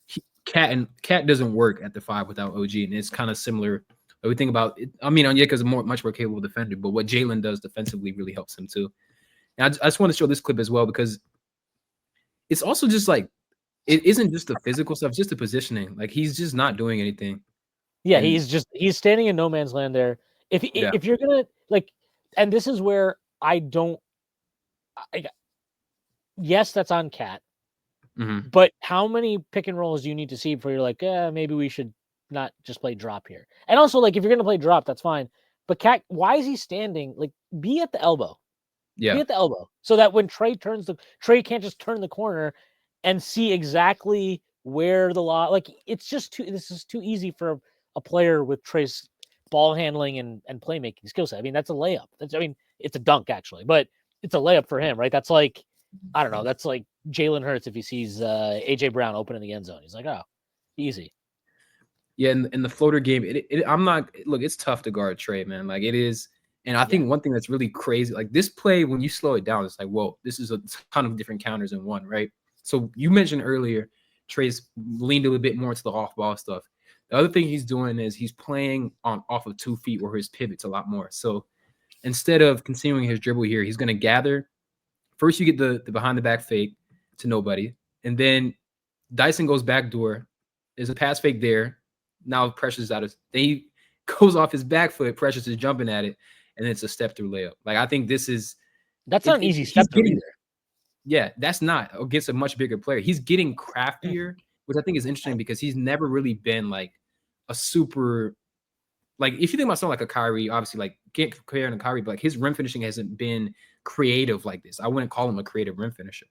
Cat doesn't work at the 5 without OG, and it's kind of similar. We think about it. I mean, Onyeka's a much more capable defender, but what Jalen does defensively really helps him too. And I just want to show this clip as well because it's also just like it isn't just the physical stuff, it's just the positioning. Like he's just not doing anything. Yeah, And he's standing in no man's land there. yeah. If you're gonna like, and this is where I don't. Yes, that's on Cat, Mhm. but how many pick and rolls do you need to see before you're like, maybe we should not just play drop here? And also, like, if you're gonna play drop, that's fine. But Cat, why is he standing? Like, be at the elbow. Be Yeah. at the elbow, so that when Trae can't just turn the corner and see exactly where the law. Like, it's just too. This is too easy for a player with Trae's ball handling and playmaking skill set. I mean, that's a layup. It's a dunk actually, but it's a layup for him, right? That's like, I don't know. That's like Jalen Hurts if he sees AJ Brown open in the end zone. He's like, oh, easy. Yeah, in the floater game, I'm not look, it's tough to guard Trae, man. Like it is. And I think one thing that's really crazy, like this play, when you slow it down, it's like, whoa, this is a ton of different counters in one, right? So you mentioned earlier, Trae's leaned a little bit more to the off-ball stuff. The other thing he's doing is he's playing on off of 2 feet where his pivots a lot more. So instead of continuing his dribble here, he's going to gather. First, you get the behind the back fake to nobody, and then Dyson goes backdoor. There's a pass fake there. Now Precious out of then he goes off his back foot. Precious is jumping at it, and it's a step through layup. Like I think this is That's not an easy he's step through getting, either. yeah, that's not against a much bigger player. He's getting craftier, which I think is interesting because he's never really been like a super like if you think about someone like a Kyrie, obviously like can't compare him to Kyrie, but like his rim finishing hasn't been creative like this. I wouldn't call him a creative rim finisher.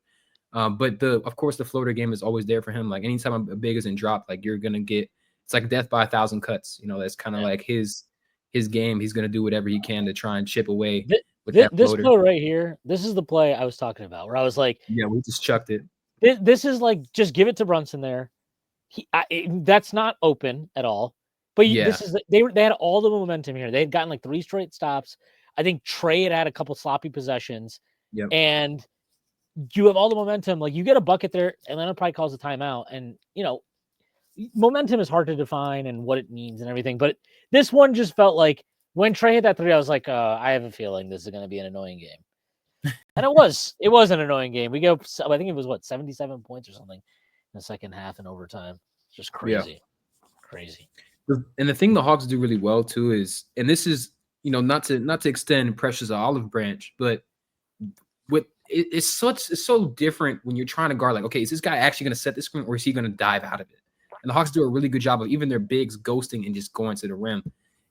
But of course the floater game is always there for him. Like anytime a big isn't dropped, like you're gonna get it's like death by 1,000 cuts. You know, that's kind of like his game. He's gonna do whatever he can to try and chip away with that This floater. play right here, this is the play I was talking about, where I was like, Yeah, we just chucked it. this is like, just give it to Brunson there. That's not open at all. But Yeah. this is they had all the momentum here. They had gotten like 3 straight stops. I think Trae had a couple sloppy possessions. Yep. And you have all the momentum. Like you get a bucket there, Atlanta probably calls a timeout. And momentum is hard to define and what it means and everything. But this one just felt like when Trae hit that 3, I was like, I have a feeling this is going to be an annoying game. And it was an annoying game. We go, I think it was 77 points or something in the second half and overtime. It's just crazy. Yeah. Crazy. And the thing the Hawks do really well too is, and this is, not to extend Precious olive branch, but it's so different when you're trying to guard, like, okay, is this guy actually going to set the screen or is he going to dive out of it? And the Hawks do a really good job of even their bigs ghosting and just going to the rim.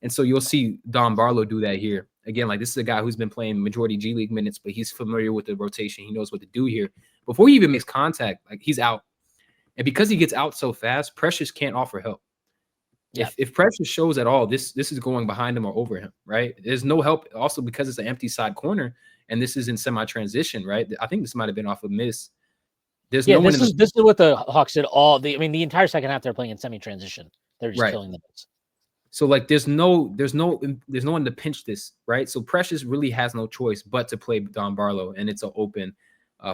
And so you'll see Don Barlow do that here. Again, like this is a guy who's been playing majority G League minutes, but he's familiar with the rotation. He knows what to do here. Before he even makes contact, like he's out. And because he gets out so fast, Precious can't offer help. Yeah. If Precious shows at all, this is going behind him or over him, right? There's no help. Also, because it's an empty side corner and this is in semi-transition, right? I think this might have been off of miss. There's no one. This is what the Hawks did the entire second half. They're playing in semi-transition. They're just killing the Knicks. So like, there's no one to pinch this, right? So Precious really has no choice but to play Don Barlow, and it's an open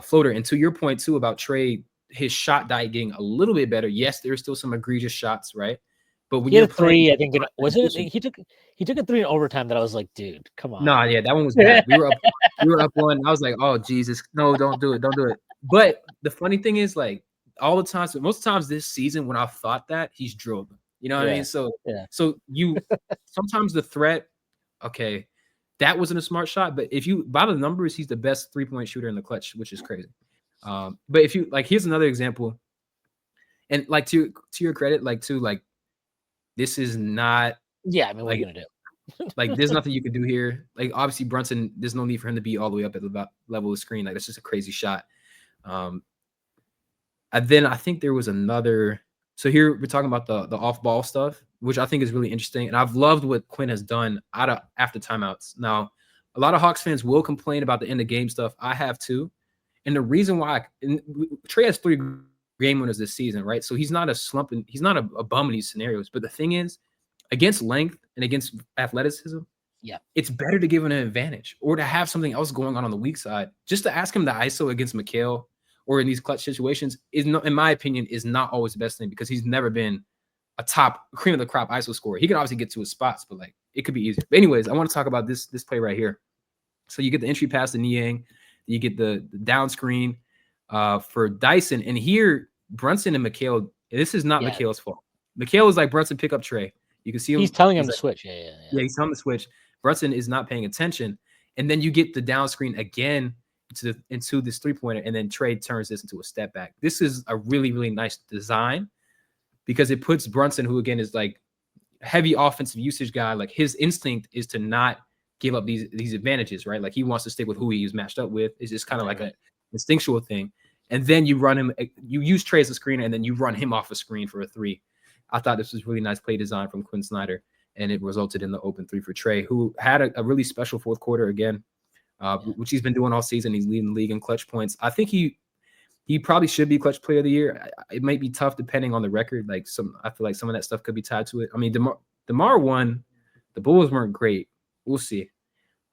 floater. And to your point too about Trae, his shot diet getting a little bit better. Yes, there's still some egregious shots, right? But when you're playing, 3, I think he took a 3 in overtime that I was like, dude, come on. No, yeah, that one was bad. We were up one. I was like, oh Jesus, no, don't do it. But the funny thing is, like, all the times, most times this season, when I thought that, he's drilled them. You know what I mean? So you sometimes the threat, okay, that wasn't a smart shot, but if you by the numbers, he's the best 3-point shooter in the clutch, which is crazy. But if you like, here's another example, and like to your credit, this is not. Yeah, I mean, what are you gonna do? Like, there's nothing you can do here. Like, obviously, Brunson, there's no need for him to be all the way up at the level of the screen. Like, that's just a crazy shot. And then I think there was another. So here we're talking about the off-ball stuff, which I think is really interesting. And I've loved what Quinn has done after timeouts. Now, a lot of Hawks fans will complain about the end of game stuff. I have too. And the reason why Trae has 3 game winners this season, right? So he's not a slump and he's not a bum in these scenarios. But the thing is, against length and against athleticism, Yeah. it's better to give him an advantage or to have something else going on the weak side. Just to ask him to ISO against Mikal or in these clutch situations is not, in my opinion, is not always the best thing because he's never been a top cream of the crop ISO scorer. He can obviously get to his spots, but like it could be easier. But anyways, I want to talk about this play right here. So you get the entry pass to Niang, you get the down screen for Dyson, and here Brunson and Mikal. This is not Mikal's fault. Mikal is like Brunson pick up Trae. You can see him. He's telling him to switch. Yeah, he's telling him to switch. Brunson is not paying attention, and then you get the down screen again into this 3-pointer, and then Trae turns this into a step back. This is a really, really nice design because it puts Brunson, who again is like heavy offensive usage guy, like his instinct is to not give up these advantages, right? Like he wants to stick with who he's matched up with. It's just kind of like an instinctual thing. And then you run him, you use Trae as a screener, and then you run him off a screen for a 3. I thought this was really nice play design from Quinn Snyder, and it resulted in the open 3 for Trae, who had a really special fourth quarter again, which he's been doing all season. He's leading the league in clutch points. I think he probably should be clutch player of the year. It might be tough depending on the record. Like I feel like some of that stuff could be tied to it. I mean, DeMar won. The Bulls weren't great. We'll see.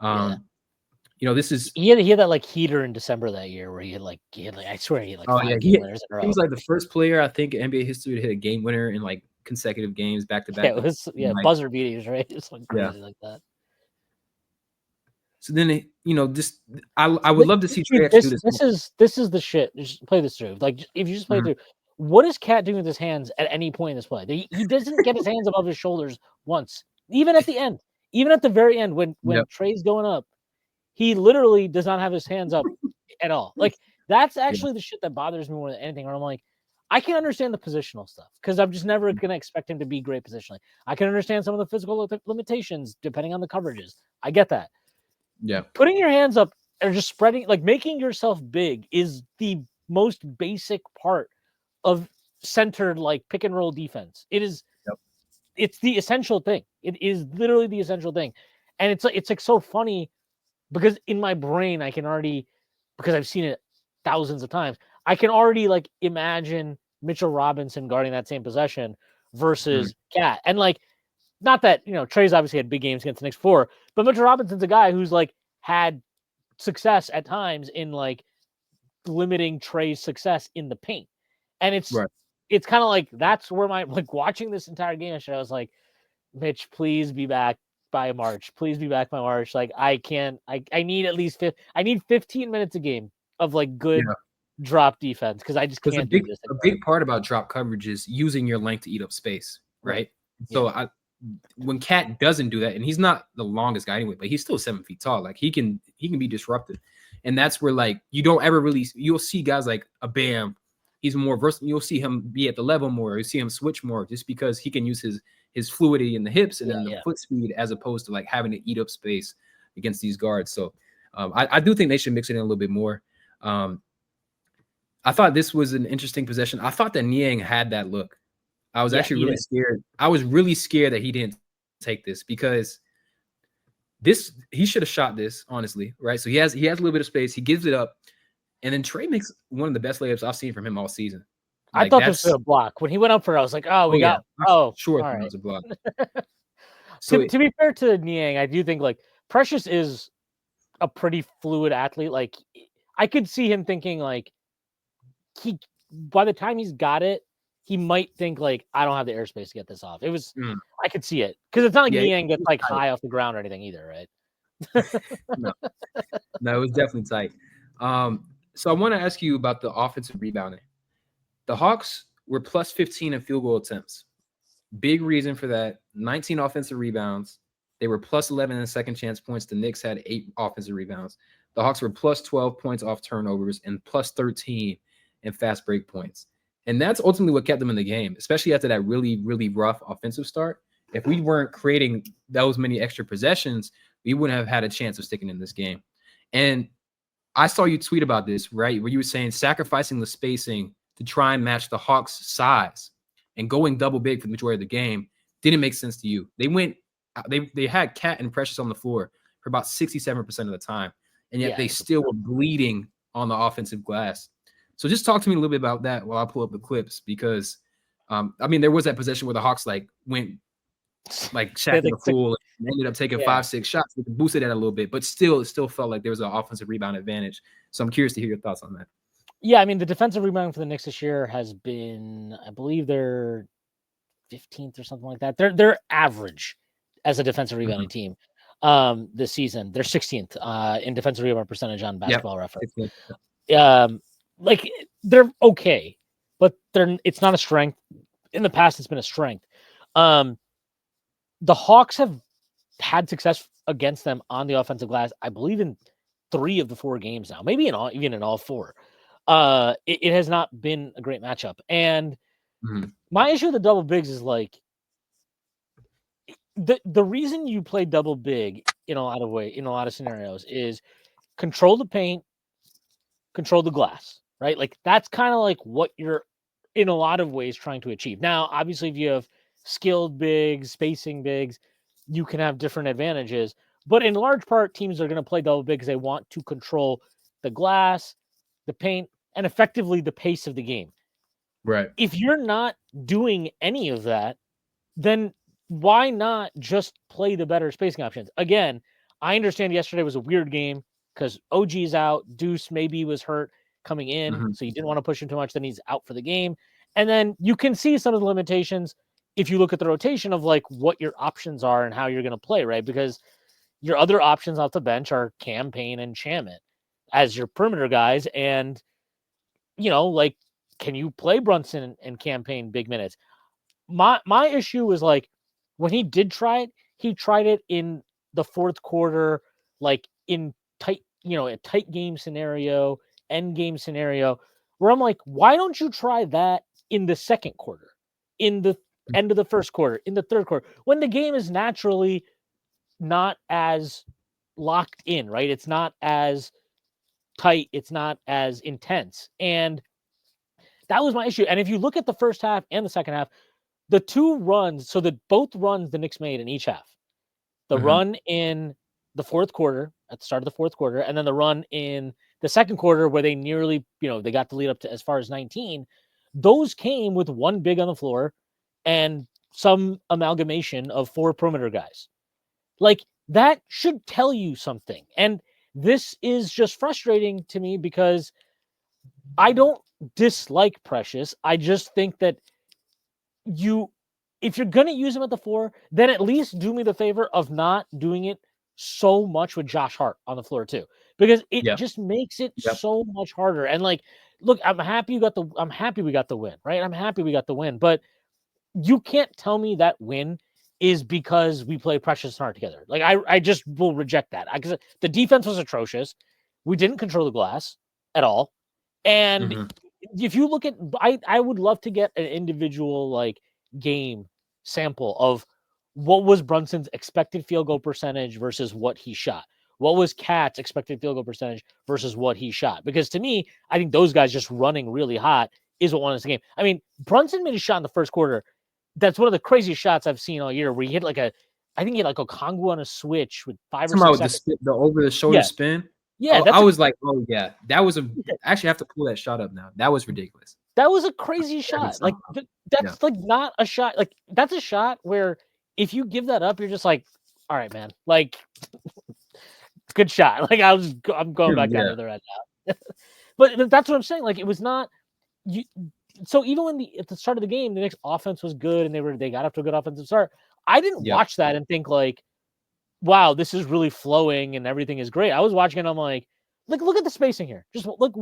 You know, this is he had that like heater in December that year where he had like I swear he had like 5 game winners in a row. He was like the first player I think in NBA history to hit a game winner in like consecutive games back to back. Yeah, it was buzzer beatings, right? It's like crazy like that. So then just I would love to see Trae actually do this. This is the shit. Just play this through. Like if you just play through, what is Cat doing with his hands at any point in this play? He doesn't get his hands above his shoulders once, even at the end, even at the very end when Trae's going up. He literally does not have his hands up at all. Like that's actually the shit that bothers me more than anything. Where I'm like, I can understand the positional stuff because I'm just never going to expect him to be great positionally. I can understand some of the physical limitations depending on the coverages. I get that. Yeah. Putting your hands up or just spreading, like making yourself big is the most basic part of centered like pick and roll defense. It is, it's the essential thing. It is literally the essential thing. And it's like so funny because in my brain, I can already, because I've seen it thousands of times, I can already like imagine Mitchell Robinson guarding that same possession versus Cat. And like, not that, Trae's obviously had big games against the Knicks before, but Mitchell Robinson's a guy who's like had success at times in like limiting Trae's success in the paint. And it's kind of like, that's where my, like watching this entire game, I was like, Mitch, please be back by March. Please be back by March. Like I need at least 15 minutes a game of like good drop defense because I just can't do this. A big part about drop coverage is using your length to eat up space, right? So when Cat doesn't do that, and he's not the longest guy anyway, but he's still 7 feet tall. Like he can be disruptive, and that's where like you don't ever really you'll see guys like a Bam. He's more versatile. You'll see him be at the level more. You see him switch more just because he can use his fluidity in the hips and then the foot speed as opposed to like having to eat up space against these guards. So I do think they should mix it in a little bit more. I thought this was an interesting possession. I thought that Niang had that look. I was actually really scared. I was really scared that he didn't take this because he should have shot this, honestly, right? So he has a little bit of space. He gives it up, and then Trae makes one of the best layups I've seen from him all season. Like, I thought this was a block. When he went up for it, I was like, sure, all right. It was a block. So to be fair to Niang, I do think like Precious is a pretty fluid athlete. Like I could see him thinking like by the time he's got it, he might think like, I don't have the airspace to get this off. It was, I could see it because it's not like Niang gets like high off the ground or anything either, right? No, it was definitely tight. So I want to ask you about the offensive rebounding. The Hawks were plus 15 in field goal attempts. Big reason for that. 19 offensive rebounds. They were plus 11 in second chance points. The Knicks had 8 offensive rebounds. The Hawks were plus 12 points off turnovers and plus 13 in fast break points. And that's ultimately what kept them in the game, especially after that really, really rough offensive start. If we weren't creating those many extra possessions, we wouldn't have had a chance of sticking in this game. And I saw you tweet about this, right, where you were saying sacrificing the spacing to try and match the Hawks' size and going double big for the majority of the game didn't make sense to you. They had Cat and Precious on the floor for about 67% of the time, and yet they still were bleeding on the offensive glass. So just talk to me a little bit about that while I pull up the clips because, there was that possession where the Hawks like went like They had Shaq in like the fool and ended up taking Yeah. 5-6 shots. We boosted that a little bit, but still, it still felt like there was an offensive rebound advantage. So I'm curious to hear your thoughts on that. Yeah, I mean, the defensive rebounding for the Knicks this year has been, I believe they're 15th or something like that. They're average as a defensive rebounding team this season. They're 16th in defensive rebound percentage on Basketball Reference. Like they're okay, but it's not a strength. In the past, it's been a strength. The Hawks have had success against them on the offensive glass, I believe, in 3 of the 4 games now, maybe even in all 4. It has not been a great matchup. And my issue with the double bigs is like the reason you play double big in a lot of scenarios is control the paint, control the glass, right? Like that's kind of like what you're in a lot of ways trying to achieve. Now, obviously, if you have skilled bigs, spacing bigs, you can have different advantages. But in large part, teams are going to play double big because they want to control the glass, the paint, and effectively the pace of the game. Right. If you're not doing any of that, then why not just play the better spacing options? Again, I understand yesterday was a weird game because OG's out. Deuce maybe was hurt coming in, so you didn't want to push him too much. Then he's out for the game. And then you can see some of the limitations if you look at the rotation of like what your options are and how you're going to play, right? Because your other options off the bench are Cam Payne and Shamet as your perimeter guys. And, like, can you play Brunson and Cam Payne big minutes? My issue was like when he did try it, he tried it in the fourth quarter, like in tight, a tight game scenario, end game scenario, where I'm like, why don't you try that in the second quarter, in the end of the first quarter, in the third quarter, when the game is naturally not as locked in, right? It's not as tight, it's not as intense. And that was my issue. And if you look at the first half and the second half, the 2 runs, so both runs the Knicks made in each half. The run in the fourth quarter, at the start of the fourth quarter, and then the run in the second quarter where they nearly, they got the lead up to as far as 19. Those came with 1 big on the floor and some amalgamation of 4 perimeter guys. Like, that should tell you something. And this is just frustrating to me because I don't dislike Precious. I just think that if you're going to use him at the 4, then at least do me the favor of not doing it so much with Josh Hart on the floor too, because it just makes it so much harder. And like, look, I'm happy we got the win, right? I'm happy we got the win, but you can't tell me that win is because we play Precious and Hart together. Like I just will reject that because the defense was atrocious. We didn't control the glass at all. And if you look at, I would love to get an individual like game sample of what was Brunson's expected field goal percentage versus what he shot. What was Cat's expected field goal percentage versus what he shot? Because to me, I think those guys just running really hot is what won us the game. I mean, Brunson made a shot in the first quarter. That's one of the craziest shots I've seen all year where he hit I think he had like a Kongu on a switch with 5 or 6 seconds. The over the shoulder spin. Yeah, I was like, oh yeah, that was I actually have to pull that shot up now. That was ridiculous. That was a crazy shot. Like that's like not a shot. Like that's a shot where if you give that up, you're just like, all right, man. Like, good shot. Like I'm going back down to the red now. But that's what I'm saying. Like it was not you. So even when at the start of the game, the Knicks offense was good and they got up to a good offensive start. I didn't watch that and think like, wow, this is really flowing and everything is great. I was watching it and I'm like, look at the spacing here. Just look,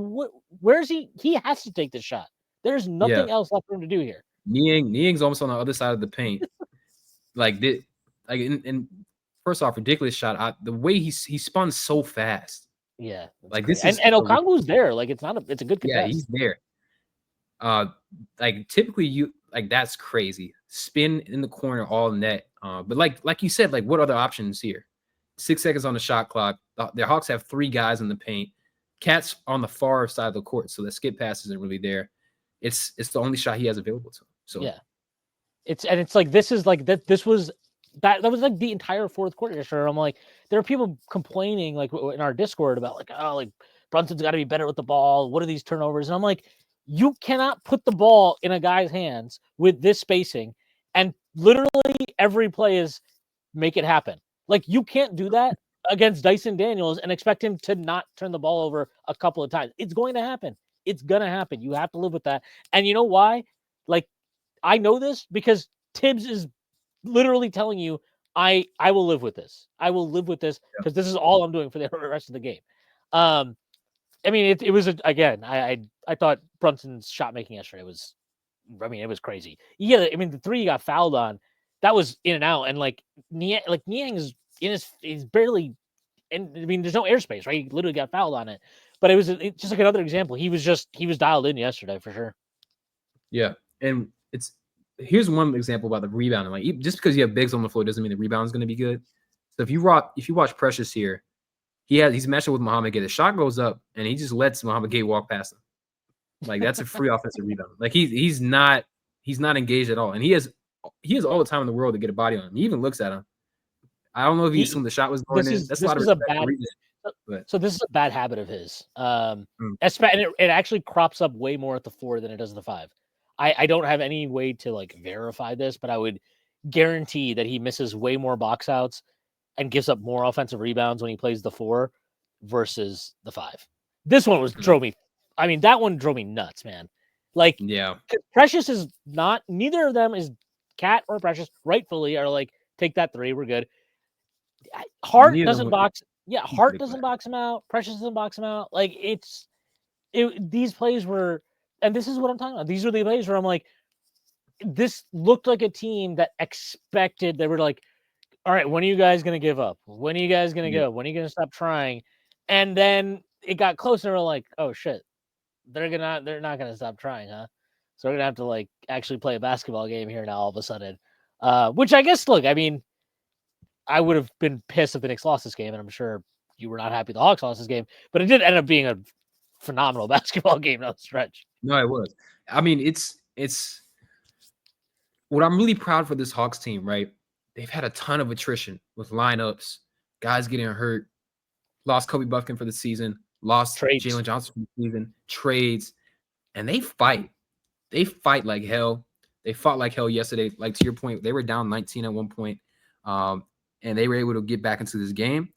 where's he? He has to take the shot. There's nothing else left for him to do here. Niang's almost on the other side of the paint. First off, ridiculous shot. The way he spun so fast. Yeah, like great. this is and Okongu's there. Like it's a good contest. Yeah, he's there. Like typically that's crazy. Spin in the corner all net. But like you said, like what other options here? 6 seconds on the shot clock. The Hawks have 3 guys in the paint. Cat's on the far side of the court, so the skip pass isn't really there. It's the only shot he has available to him. So yeah, it's like this is like that. This was that was like the entire fourth quarter yesterday. I'm like, there are people complaining like in our Discord about like, oh, like Brunson's got to be better with the ball. What are these turnovers? And I'm like, you cannot put the ball in a guy's hands with this spacing And literally every play is make it happen. Like, you can't do that against Dyson Daniels and expect him to not turn the ball over a couple of times. It's going to happen. It's going to happen. You have to live with that. And you know why? Like, I know this because Tibbs is literally telling you, I will live with this. I will live with this because this is all I'm doing for the rest of the game. I mean, it was again. I thought Brunson's shot making yesterday was, I mean, it was crazy. Yeah, I mean, the three he got fouled on, that was in and out, and like Niang is he's barely, and I mean, there's no airspace, right? He literally got fouled on it. But it's just like another example. He was dialed in yesterday for sure. Yeah, and here's one example about the rebounding. Like, just because you have bigs on the floor doesn't mean the rebound is going to be good. So if you watch Precious here, he's matching with Muhammad Gay. The shot goes up, and he just lets Muhammad Gay walk past him. Like, that's a free offensive rebound. Like, he's not engaged at all, and he has all the time in the world to get a body on him. He even looks at him. I don't know if he assumed the shot was going in. That's a lot of respect. So this is a bad habit of his. And it actually crops up way more at the 4 than it does at the 5. I don't have any way to like verify this, but I would guarantee that he misses way more box outs and gives up more offensive rebounds when he plays the 4 versus the 5. This one drove me. I mean, that one drove me nuts, man. Like, yeah, Precious is not. Neither of them is Cat or Precious. Rightfully are like, take that 3. We're good. Hart doesn't box. Yeah, Hart doesn't box him out. Precious doesn't box him out. Like, these plays were, and this is what I'm talking about. These are the plays where I'm like, this looked like a team that expected. They were like, all right, when are you guys going to give up? When are you guys going to give up? When are you going to stop trying? And then it got close, and we're like, oh shit, they're not going to stop trying, huh? So we're going to have to like actually play a basketball game here now all of a sudden. Which I guess, look, I mean, I would have been pissed if the Knicks lost this game, and I'm sure you were not happy the Hawks lost this game, but it did end up being a phenomenal basketball game down the stretch. No, it was. I mean, it's what I'm really proud for this Hawks team, right? They've had a ton of attrition with lineups, guys getting hurt, lost Kobe Buffkin for the season, lost Jalen Johnson for the season, trades, and they fight. They fight like hell. They fought like hell yesterday. Like, to your point, they were down 19 at one point, and they were able to get back into this game.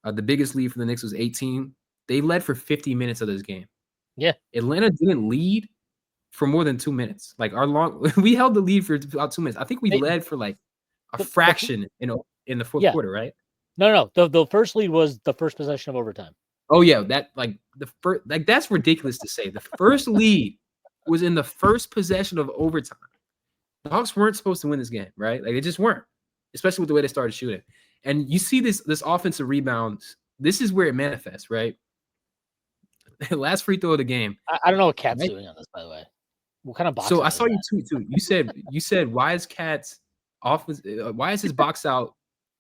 The biggest lead for the Knicks was 18. They led for 50 minutes of this game. Yeah. Atlanta didn't lead for more than 2 minutes. Like, we held the lead for about 2 minutes. I think we led for like a fraction in the fourth quarter, right? No. The first lead was the first possession of overtime. Oh yeah, that's ridiculous to say. The first lead was in the first possession of overtime. The Hawks weren't supposed to win this game, right? Like, they just weren't, especially with the way they started shooting. And you see this offensive rebounds. This is where it manifests, right? Last free throw of the game. I don't know what Cat's doing on this, by the way. What kind of box? So I saw you tweet too. You said why is Cat's offense? Why is his box out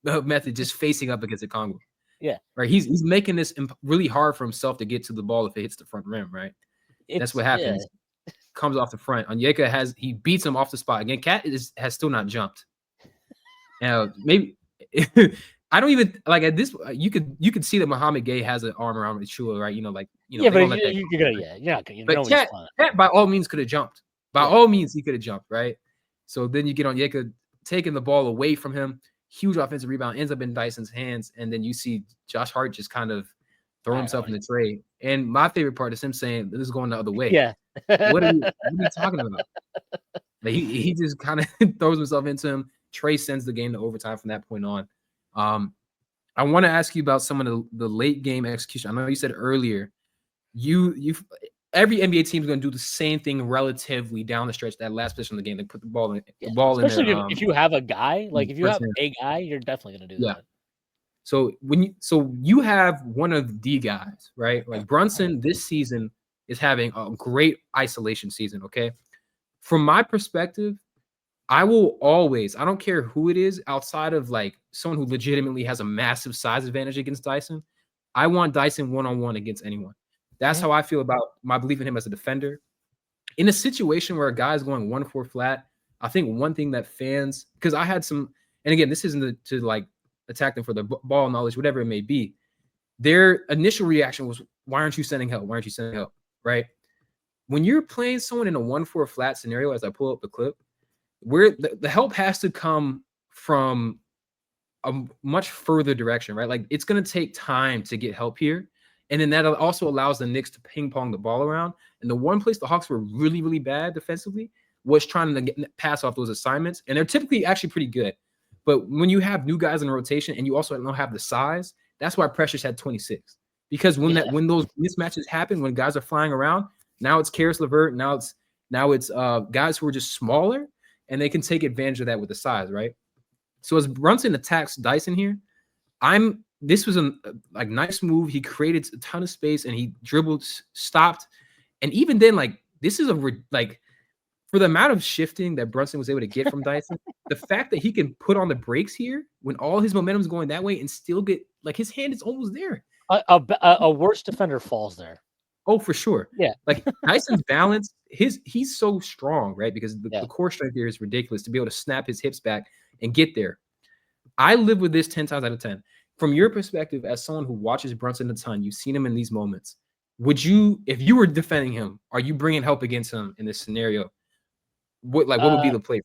method just facing up against the Congo? Yeah, right. He's making this really hard for himself to get to the ball if it hits the front rim, right? That's what happens. Yeah. Comes off the front. Onyeka he beats him off the spot again. Cat has still not jumped. Now maybe. I don't even like at this. You could see that Muhammad Gay has an arm around Achilles, right? Yeah, but you're not gonna. But Cat by all means could have jumped. By all means, he could have jumped, right? So then you get Onyeka taking the ball away from him. Huge offensive rebound ends up in Dyson's hands, and then you see Josh Hart just kind of throw himself in the trade. And my favorite part is him saying, "This is going the other way." Yeah. What are you talking about? Like, he just kind of throws himself into him. Trae sends the game to overtime from that point on. I want to ask you about some of the late game execution. I know you said earlier, every NBA team is going to do the same thing relatively down the stretch. That last position of the game, they put the ball in. Especially if you have a guy, like if you have a guy, you're definitely going to do that. So you have one of the guys, right? Like Brunson this season is having a great isolation season. Okay, from my perspective, I will always, I don't care who it is outside of like someone who legitimately has a massive size advantage against Dyson. I want Dyson one-on-one against anyone. That's how I feel about my belief in him as a defender. In a situation where a guy's going 1-4 flat, I think one thing that fans, because I had some, and again, this isn't to like attack them for the ball knowledge, whatever it may be. Their initial reaction was, why aren't you sending help? Why aren't you sending help? Right? When you're playing someone in a 1-4 flat scenario, as I pull up the clip, where the help has to come from a much further direction, right? Like it's going to take time to get help here. And then that also allows the Knicks to ping pong the ball around. And the one place the Hawks were really, really bad defensively was trying to pass off those assignments. And they're typically actually pretty good. But when you have new guys in rotation and you also don't have the size, that's why Precious had 26. Because when those mismatches happen, when guys are flying around, now it's Karis LeVert, now it's guys who are just smaller, and they can take advantage of that with the size, right? So as Brunson attacks Dyson here, this was a like nice move. He created a ton of space and he dribbled, stopped, and even then, like this is for the amount of shifting that Brunson was able to get from Dyson, the fact that he can put on the brakes here when all his momentum's going that way and still get like his hand is almost there. A worse defender falls there. Oh, for sure. Yeah. Like Dyson's balance, he's so strong, right? Because the core strength here is ridiculous to be able to snap his hips back and get there. I live with this 10 times out of 10. From your perspective, as someone who watches Brunson a ton, you've seen him in these moments. Would you, if you were defending him, are you bringing help against him in this scenario? What would be the play?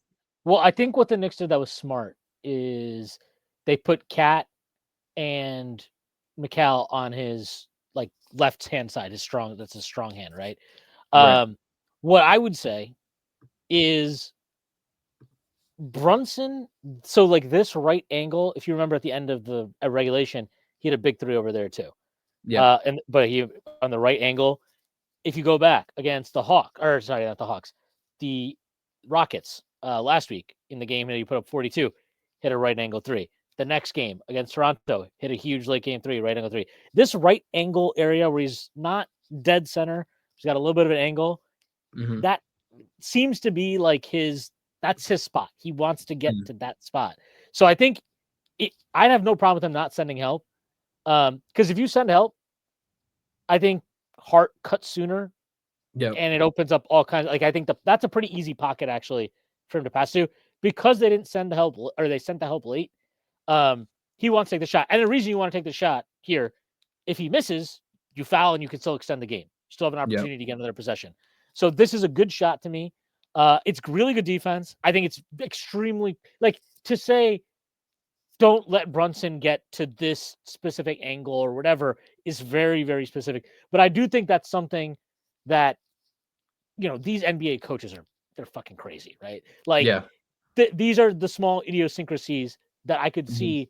Well, I think what the Knicks did that was smart is they put Cat and McCall on his like left hand side, that's a strong hand, right? Right. What I would say is Brunson, so like this right angle, if you remember at the end of the regulation, he had a big three over there too. Yeah. But he on the right angle, if you go back against the Rockets last week in the game that he put up 42, hit a right angle three. The next game against Toronto, hit a huge late game three, right angle three. This right angle area where he's not dead center, he's got a little bit of an angle. Mm-hmm. That seems to be like that's his spot. He wants to get to that spot. So I think I'd have no problem with him not sending help. Because if you send help, I think Hart cuts sooner. Yeah. And it opens up all kinds. Like I think that's a pretty easy pocket actually for him to pass to because they didn't send the help or they sent the help late. He wants to take the shot. And the reason you want to take the shot here, if he misses, you foul and you can still extend the game. You still have an opportunity to get another possession. So this is a good shot to me. It's really good defense. I think it's extremely like to say don't let Brunson get to this specific angle or whatever is very, very specific. But I do think that's something that, these NBA coaches they're fucking crazy, right? Like these are the small idiosyncrasies that I could see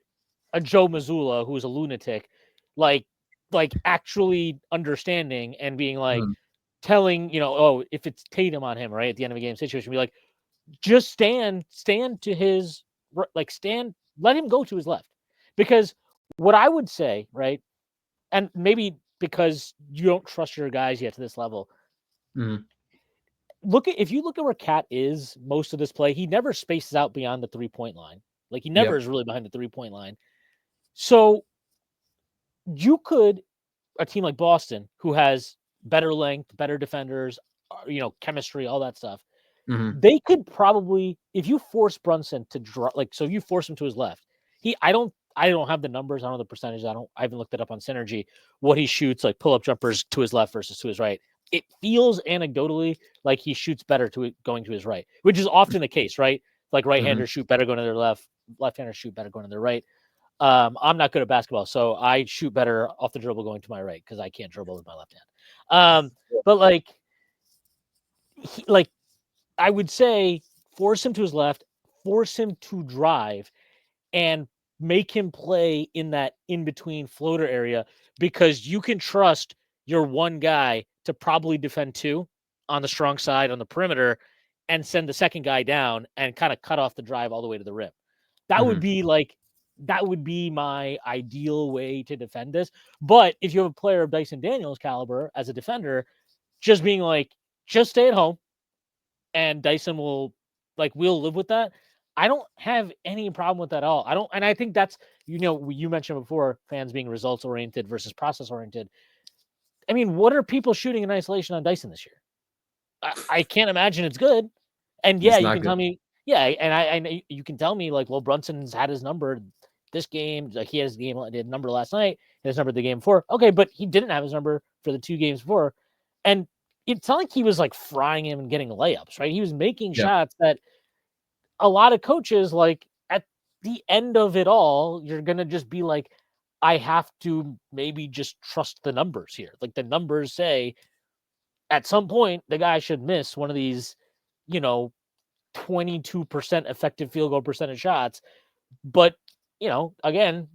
a Joe Mazzulla, who's a lunatic, like actually understanding and being like, telling, if it's Tatum on him, right, at the end of a game situation, be like, just stand to his, let him go to his left. Because what I would say, right, and maybe because you don't trust your guys yet to this level, if you look at where Cat is most of this play, he never spaces out beyond the 3-point line. Like he never is really behind the 3-point line. So you could, a team like Boston, who has better length, better defenders, chemistry, all that stuff, they could probably, if you force Brunson to draw, so you force him to his left, I don't have the numbers, I don't know the percentage, I haven't looked it up on Synergy, what he shoots, like pull-up jumpers to his left versus to his right. It feels anecdotally like he shoots better going to his right, which is often the case, right? Like right-handers shoot better going to their left, left-handers shoot better going to their right. I'm not good at basketball, so I shoot better off the dribble going to my right because I can't dribble with my left hand. But I would say force him to his left, force him to drive, and make him play in that in-between floater area because you can trust your one guy to probably defend two on the strong side on the perimeter and send the second guy down and kind of cut off the drive all the way to the rim. That would be my ideal way to defend this. But if you have a player of Dyson Daniels caliber as a defender, just being like, just stay at home and Dyson will we'll live with that. I don't have any problem with that at all. And I think that's, you mentioned before fans being results oriented versus process oriented. I mean, what are people shooting in isolation on Dyson this year? I can't imagine it's good. And you can tell me, and you can tell me well, Brunson's had his number this game. Like he had his number last night, his number the game before. Okay, but he didn't have his number for the 2 games before. And it's not like he was frying him and getting layups, right? He was making shots that a lot of coaches, like at the end of it all, you're gonna just be like, I have to maybe just trust the numbers here. Like the numbers say at some point the guy should miss one of these, 22% effective field goal percentage shots. But, again,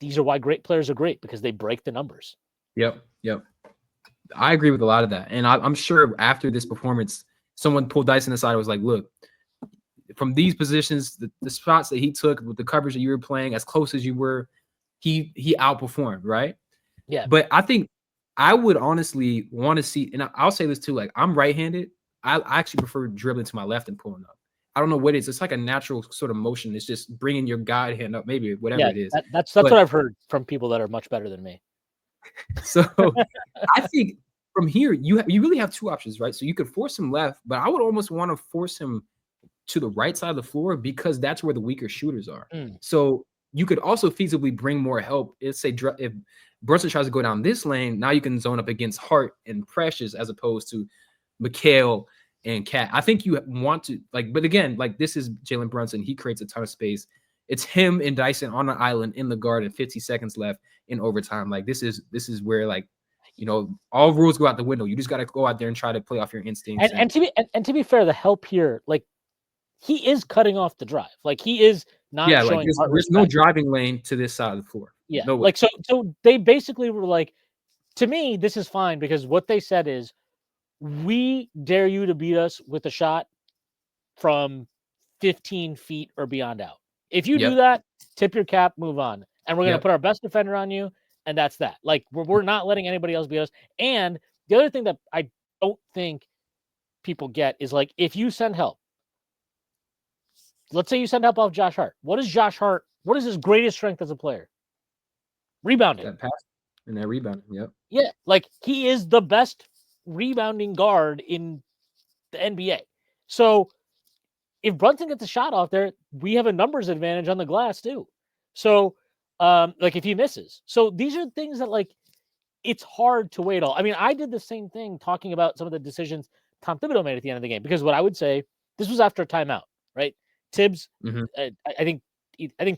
these are why great players are great, because they break the numbers. Yep. I agree with a lot of that. And I'm sure after this performance, someone pulled Dyson aside and was like, look, from these positions, the shots that he took with the coverage that you were playing, as close as you were, he outperformed, right? Yeah. But I think I would honestly want to see, and I'll say this too, like I'm right-handed. I actually prefer dribbling to my left and pulling up. I don't know what it is. It's like a natural sort of motion. It's just bringing your guide hand up, maybe whatever it is. That's what I've heard from people that are much better than me. So I think from here, you really have two options, right? So you could force him left, but I would almost want to force him to the right side of the floor because that's where the weaker shooters are. So you could also feasibly bring more help. If Brunson tries to go down this lane, now you can zone up against Hart and Precious as opposed to Mikal and Cat. I think you want to but again, this is Jalen Brunson. He creates a ton of space. It's him and Dyson on an island in the garden, 50 seconds left in overtime. This is where all rules go out the window. You just got to go out there and try to play off your instincts. And to be fair, the help here, he is cutting off the drive. He is not showing. There's no driving lane to this side of the floor. Yeah, no way. So they basically were like, to me, this is fine because what they said is, we dare you to beat us with a shot from 15 feet or beyond out. If you do that, tip your cap, move on, and we're gonna put our best defender on you, and that's that. We're not letting anybody else beat us. And the other thing that I don't think people get is if you send help. Let's say you send help off Josh Hart. What is Josh Hart? What is his greatest strength as a player? Rebounding. That pass and that rebounding. Yep. Yeah, he is the best rebounding guard in the NBA. So if Brunson gets a shot off there, we have a numbers advantage on the glass too. So if he misses. So these are things that it's hard to wait all. I mean, I did the same thing talking about some of the decisions Tom Thibodeau made at the end of the game, because what I would say, this was after a timeout, right? Tibbs, I think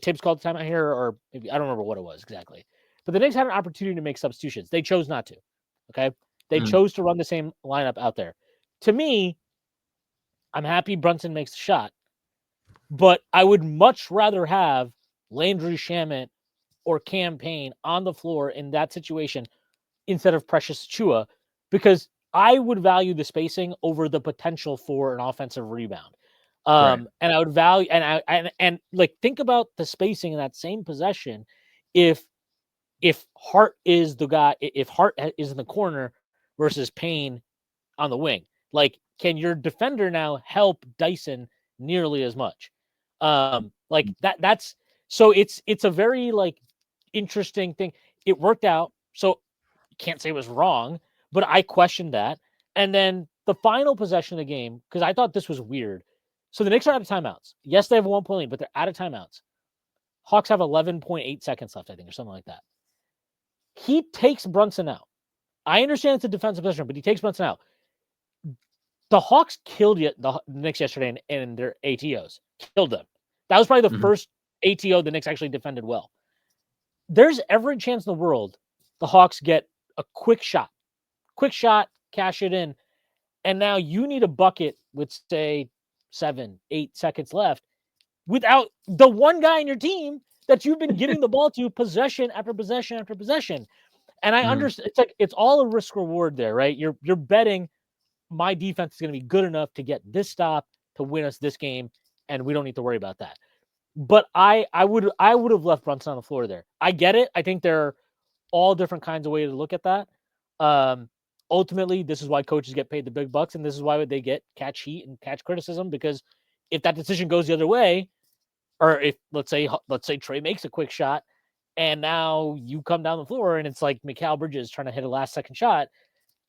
Tibbs called the timeout here, or maybe I don't remember what it was exactly. But the Knicks had an opportunity to make substitutions. They chose not to. Okay. They chose to run the same lineup out there. To me, I'm happy Brunson makes the shot, but I would much rather have Landry Shamet or Cam Payne on the floor in that situation instead of Precious Achiuwa, because I would value the spacing over the potential for an offensive rebound. And I would value, and think about the spacing in that same possession. If Hart is the guy, if Hart is in the corner versus Payne on the wing, can your defender now help Dyson nearly as much? That's so it's a very interesting thing. It worked out, so you can't say it was wrong, but I questioned that. And then the final possession of the game, because I thought this was weird. So the Knicks are out of timeouts. Yes, they have a 1-point lead, but they're out of timeouts. Hawks have 11.8 seconds left, I think, or something like that. He takes Brunson out. I understand it's a defensive position, but he takes Brunson out. The Hawks killed the Knicks yesterday in their ATOs. Killed them. That was probably the first ATO the Knicks actually defended well. There's every chance in the world the Hawks get a quick shot, cash it in, and now you need a bucket with, say, 7-8 seconds left without the one guy in your team that you've been giving the ball to possession after possession after possession. And I understand it's all a risk reward there, right? You're betting my defense is going to be good enough to get this stop to win us this game, and we don't need to worry about that. But I would have left Brunson on the floor there. I get it. I think there are all different kinds of ways to look at that. Ultimately, this is why coaches get paid the big bucks, and this is why they get catch heat and catch criticism, because if that decision goes the other way, or if let's say Trae makes a quick shot and now you come down the floor and it's like Mikal Bridges trying to hit a last second shot,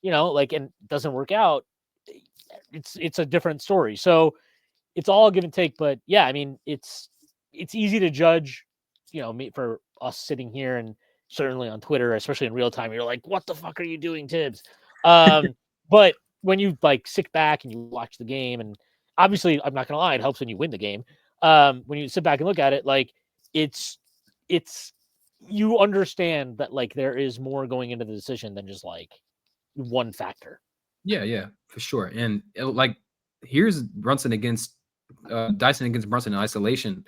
and doesn't work out, it's a different story. So it's all give and take. But yeah, I mean, it's easy to judge, for us sitting here and certainly on Twitter, especially in real time, you're like, what the fuck are you doing, Tibbs? But when you sit back and you watch the game, and obviously, I'm not gonna lie, it helps when you win the game. When you sit back and look at it, like it's you understand that like there is more going into the decision than just like one factor. Yeah, for sure. And like, here's Brunson against Dyson against Brunson in isolation.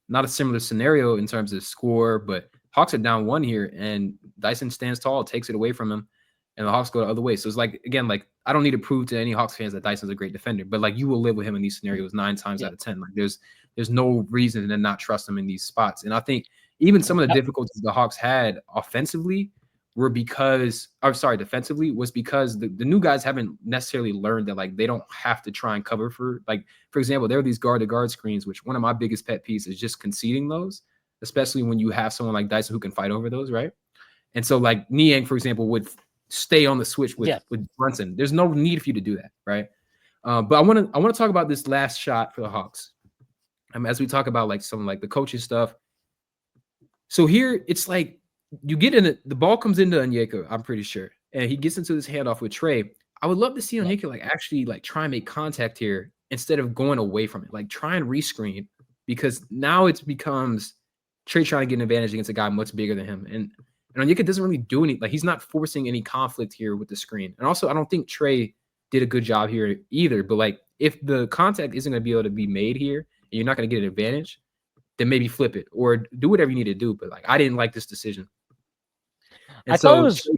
Not a similar scenario in terms of score, but Hawks are down 1 here, and Dyson stands tall, takes it away from him, and the Hawks go the other way. So it's like, again, like, I don't need to prove to any Hawks fans that Dyson's a great defender, but like, you will live with him in these scenarios 9 times out of 10. Like, there's no reason to not trust him in these spots. And I think even some of the difficulties the Hawks had offensively were because, I'm sorry, defensively was because the new guys haven't necessarily learned that like they don't have to try and cover for, like, for example, there are these guard-to-guard screens, which one of my biggest pet peeves is just conceding those, especially when you have someone like Dyson who can fight over those, right? And so like Niang, for example, would stay on the switch with Brunson. There's no need for you to do that, right? But I want to talk about this last shot for the Hawks. As we talk about like some like the coaching stuff. So here it's like you get in it, the ball comes into Onyeka, I'm pretty sure, and he gets into this handoff with Trae. I would love to see Onyeka like actually like try and make contact here instead of going away from it. Like try and rescreen, because now it becomes Trae trying to get an advantage against a guy much bigger than him. And Onyeka doesn't really do any, like he's not forcing any conflict here with the screen. And also I don't think Trae did a good job here either. But like if the contact isn't going to be able to be made here and you're not going to get an advantage, then maybe flip it or do whatever you need to do. But like I didn't like this decision. And I thought it was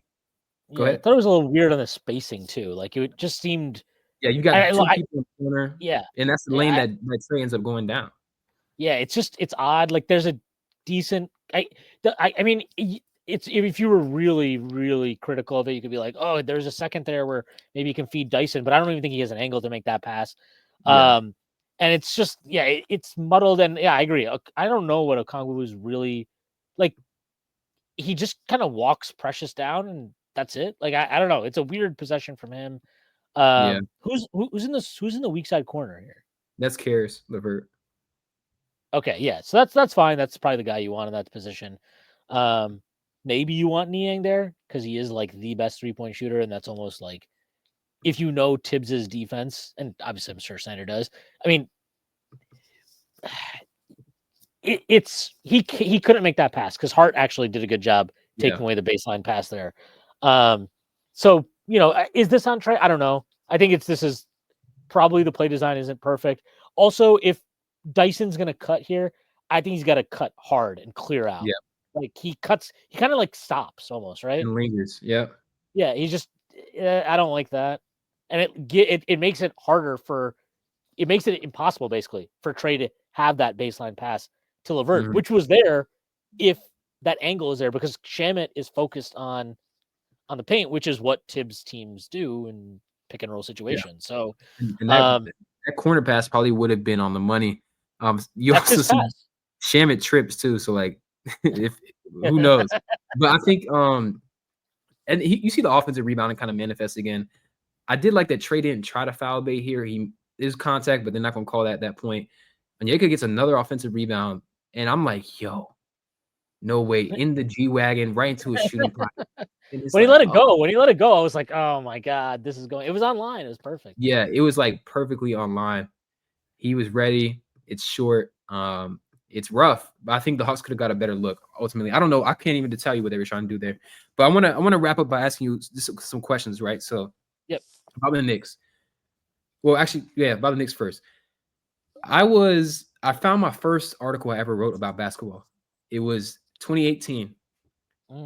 go ahead. I thought it was a little weird on the spacing too. Like it just seemed you got two people in the corner. Yeah. And that's the lane that Trae ends up going down. Yeah, it's odd. Like there's a decent I mean it's if you were really, really critical of it, you could be like, oh, there's a second there where maybe you can feed Dyson, but I don't even think he has an angle to make that pass. And it's just, it's muddled. And I agree. I don't know what Okongwu is really like. He just kind of walks Precious down and that's it. Like, I don't know. It's a weird possession from him. Who's in the weak side corner here? That's Karis LeVert. Okay. Yeah. So that's fine. That's probably the guy you want in that position. Maybe you want Niang there because he is like the best 3-point shooter. And that's almost like, if you know Tibbs's defense, and obviously I'm sure Snyder does. I mean, he couldn't make that pass because Hart actually did a good job taking away the baseline pass there. So is this on Trae? I don't know. I think this is probably the play design isn't perfect. Also, if Dyson's gonna cut here, I think he's got to cut hard and clear out. Yeah, like he kind of like stops almost, right? And lingers. Yeah. He just I don't like that. And it makes it harder it makes it impossible basically for Trae to have that baseline pass to LeVert, which was there if that angle is there, because Shamet is focused on the paint, which is what Tibbs teams do in pick and roll situations. So and that corner pass probably would have been on the money. You also see Shamet trips too, so like if who knows? But I think and you see the offensive rebounding kind of manifest again. I did like that Trae didn't try to foul bait here. He is contact, but they're not going to call that at that point. Onyeka gets another offensive rebound, and I'm like, yo, no way. In the G-Wagon, right into a shooting pocket. When he let it go, I was like, oh my God, this is going. It was online. It was perfect. Yeah, it was like perfectly online. He was ready. It's short. It's rough, but I think the Hawks could have got a better look ultimately. I don't know. I can't even tell you what they were trying to do there. But I want to wrap up by asking you some questions, right? So about the Knicks. Well, actually, about the Knicks first. I found my first article I ever wrote about basketball. It was 2018.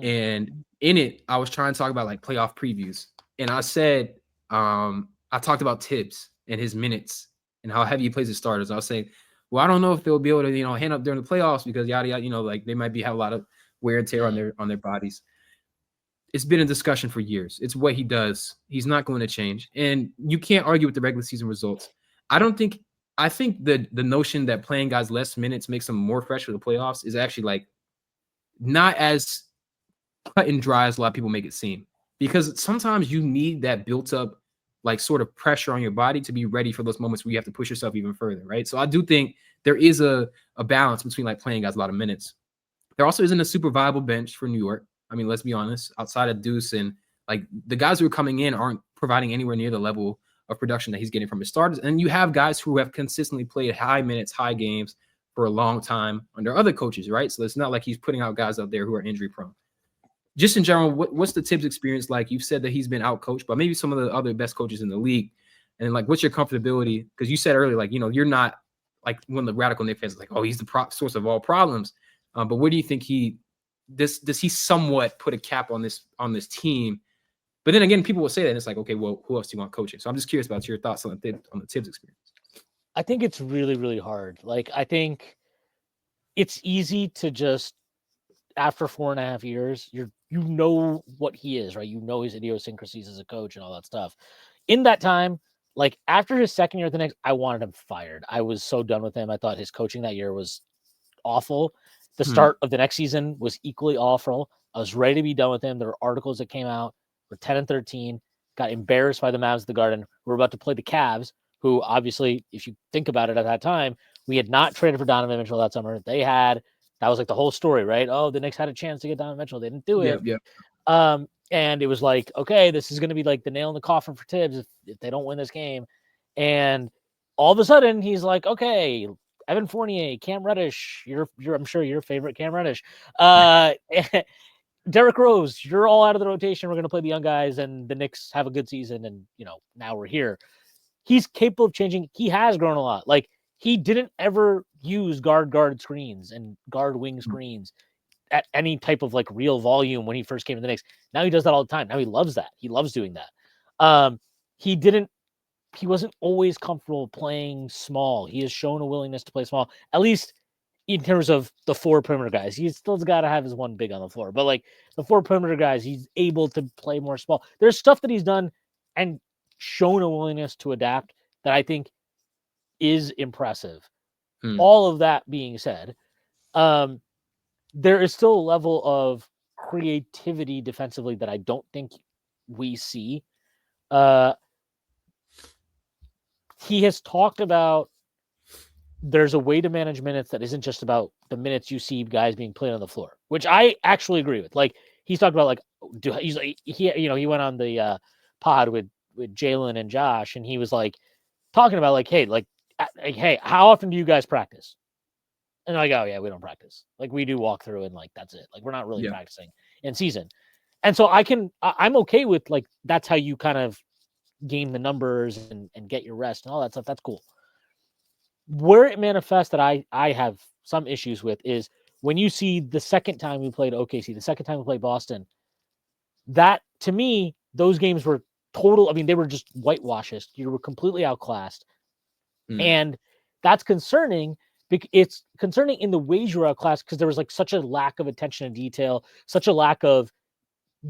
And in it, I was trying to talk about like playoff previews. And I said, I talked about Tibbs and his minutes and how heavy he plays his starters. I was saying, well, I don't know if they'll be able to, hand up during the playoffs because yada yada, like they might have a lot of wear and tear on their bodies. It's been a discussion for years. It's what he does. He's not going to change. And you can't argue with the regular season results. I think the notion that playing guys less minutes makes them more fresh for the playoffs is actually like not as cut and dry as a lot of people make it seem. Because sometimes you need that built up like sort of pressure on your body to be ready for those moments where you have to push yourself even further, right? So I do think there is a balance between like playing guys a lot of minutes. There also isn't a super viable bench for New York. I mean, let's be honest, outside of Deuce and like the guys who are coming in aren't providing anywhere near the level of production that he's getting from his starters. And you have guys who have consistently played high minutes, high games for a long time under other coaches, right? So it's not like he's putting out guys out there who are injury prone. Just in general, what's the Tibbs experience like? You've said that he's been out coached by maybe some of the other best coaches in the league. And like, what's your comfortability? Because you said earlier, like, you're not like one of the radical Knicks fans, like, oh, he's the source of all problems. But where do you think does he somewhat put a cap on this team? But then again, people will say that, and it's like, okay, well, who else do you want coaching? So I'm just curious about your thoughts on the Tibbs experience. I think it's really, really hard. Like, I think it's easy to just, after 4.5 years, you know what he is, right? You know his idiosyncrasies as a coach and all that stuff. In that time, like after his second year at the Knicks, I wanted him fired. I was so done with him. I thought his coaching that year was awful. The start of the next season was equally awful. I was ready to be done with him. There were articles that came out. We're 10-13, got embarrassed by the Mavs of the Garden. We're about to play the Cavs, who obviously, if you think about it at that time, we had not traded for Donovan Mitchell that summer. That was like the whole story, right? Oh, the Knicks had a chance to get Donovan Mitchell. They didn't do it. Yep. And it was like, okay, this is going to be like the nail in the coffin for Tibbs if they don't win this game. And all of a sudden, he's like, okay, Evan Fournier, Cam Reddish, I'm sure your favorite Cam Reddish, Derrick Rose, you're all out of the rotation. We're going to play the young guys, and the Knicks have a good season. And now we're here. He's capable of changing. He has grown a lot. Like, he didn't ever use guard screens and guard wing screens at any type of like real volume when he first came to the Knicks. Now he does that all the time. Now he loves that. He loves doing that. He wasn't always comfortable playing small. He has shown a willingness to play small, at least in terms of the 4 perimeter guys. He's still got to have his one big on the floor, but like the 4 perimeter guys, he's able to play more small. There's stuff that he's done and shown a willingness to adapt that I think is impressive. All of that being said, there is still a level of creativity defensively that I don't think we see. He has talked about there's a way to manage minutes that isn't just about the minutes you see guys being played on the floor, which I actually agree with. Like, he's talked about he went on the pod with Jalen and Josh, and he was like talking about like, hey, how often do you guys practice? And they're like, oh yeah, we don't practice. Like, we do walk through and like, that's it. Like, we're not really practicing in season. And so I'm okay with like, that's how you kind of game the numbers and get your rest and all that stuff. That's cool. Where it manifests that I have some issues with is when you see the second time we played OKC, the second time we played Boston, that to me, those games were they were just whitewashes. You were completely outclassed. And that's concerning. It's concerning in the ways you were outclassed because there was like such a lack of attention to detail, such a lack of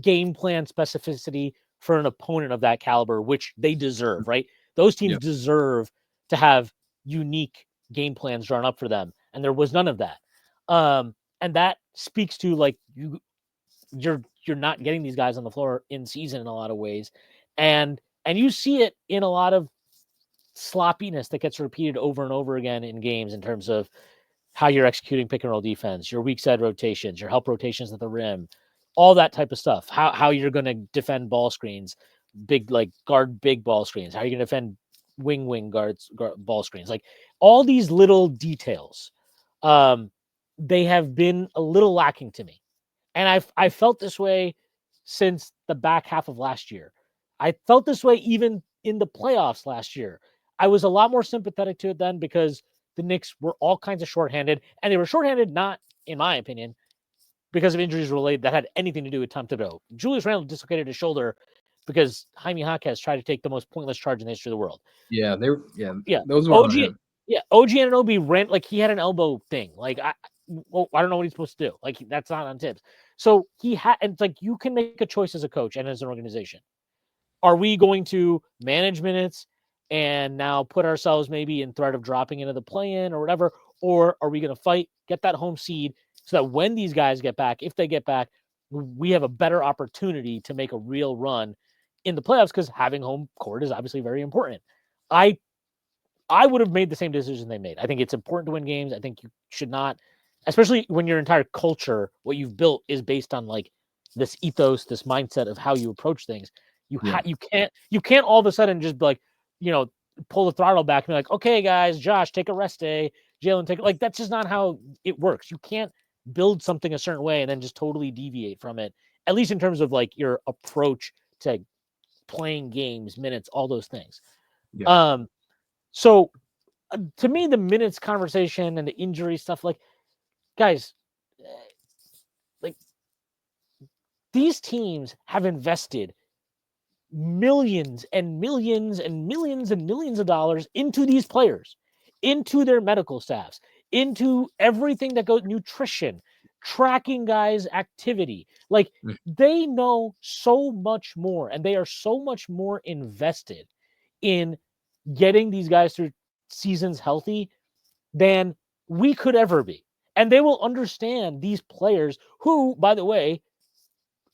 game plan specificity for an opponent of that caliber, which they deserve, right? Those teams deserve to have unique game plans drawn up for them. And there was none of that. And that speaks to like you're not getting these guys on the floor in season in a lot of ways. And you see it in a lot of sloppiness that gets repeated over and over again in games in terms of how you're executing pick and roll defense, your weak side rotations, your help rotations at the rim, all that type of stuff. How you're going to defend ball screens, guard big ball screens. How are you going to defend wing guards ball screens? Like all these little details, they have been a little lacking to me. And I felt this way since the back half of last year. I felt this way even in the playoffs last year. I was a lot more sympathetic to it then because the Knicks were all kinds of shorthanded, and they were shorthanded not, in my opinion, because of injuries related that had anything to do with Tom Thibodeau. Julius Randle dislocated his shoulder because Jaime Jaquez tried to take the most pointless charge in the history of the world. Yeah, yeah. Those were OG Anunoby ran like he had an elbow thing. Like I don't know what he's supposed to do. Like that's not on Tibbs. So he had, and it's like you can make a choice as a coach and as an organization. Are we going to manage minutes and now put ourselves maybe in threat of dropping into the play-in or whatever? Or are we going to fight, get that home seed so that when these guys get back, if they get back, we have a better opportunity to make a real run in the playoffs because having home court is obviously very important. I would have made the same decision they made. I think it's important to win games. I think you should not, especially when your entire culture, what you've built is based on like this ethos, this mindset of how you approach things. You can't all of a sudden just be like, pull the throttle back and be like, okay, guys, Josh, take a rest day. Jalen, take like that's just not how it works. You can't build something a certain way and then just totally deviate from it. At least in terms of like your approach to playing games, minutes, all those things. Yeah. So to me, the minutes conversation and the injury stuff, like guys, like these teams have invested millions and millions and millions and millions of dollars into these players, into their medical staffs, into everything that goes nutrition, tracking guys' activity. Like they know so much more and they are so much more invested in getting these guys through seasons healthy than we could ever be. And they will understand these players who, by the way,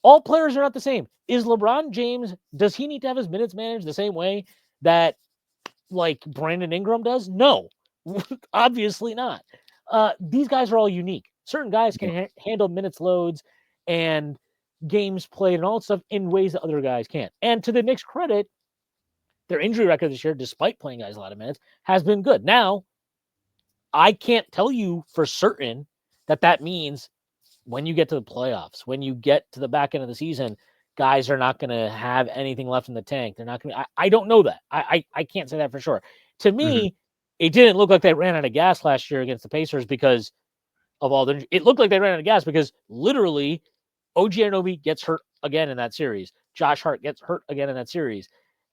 all players are not the same. Is LeBron James, does he need to have his minutes managed the same way that like Brandon Ingram does? No, obviously not. These guys are all unique. Certain guys can handle minutes loads and games played and all that stuff in ways that other guys can't. And to the Knicks' credit, their injury record this year, despite playing guys a lot of minutes, has been good. Now, I can't tell you for certain that means when you get to the playoffs, when you get to the back end of the season, guys are not going to have anything left in the tank. They're not going to, I don't know that. I can't say that for sure. To me, it didn't look like they ran out of gas last year against the Pacers because of all the, it looked like they ran out of gas because literally OG Anunoby gets hurt again in that series. Josh Hart gets hurt again in that series.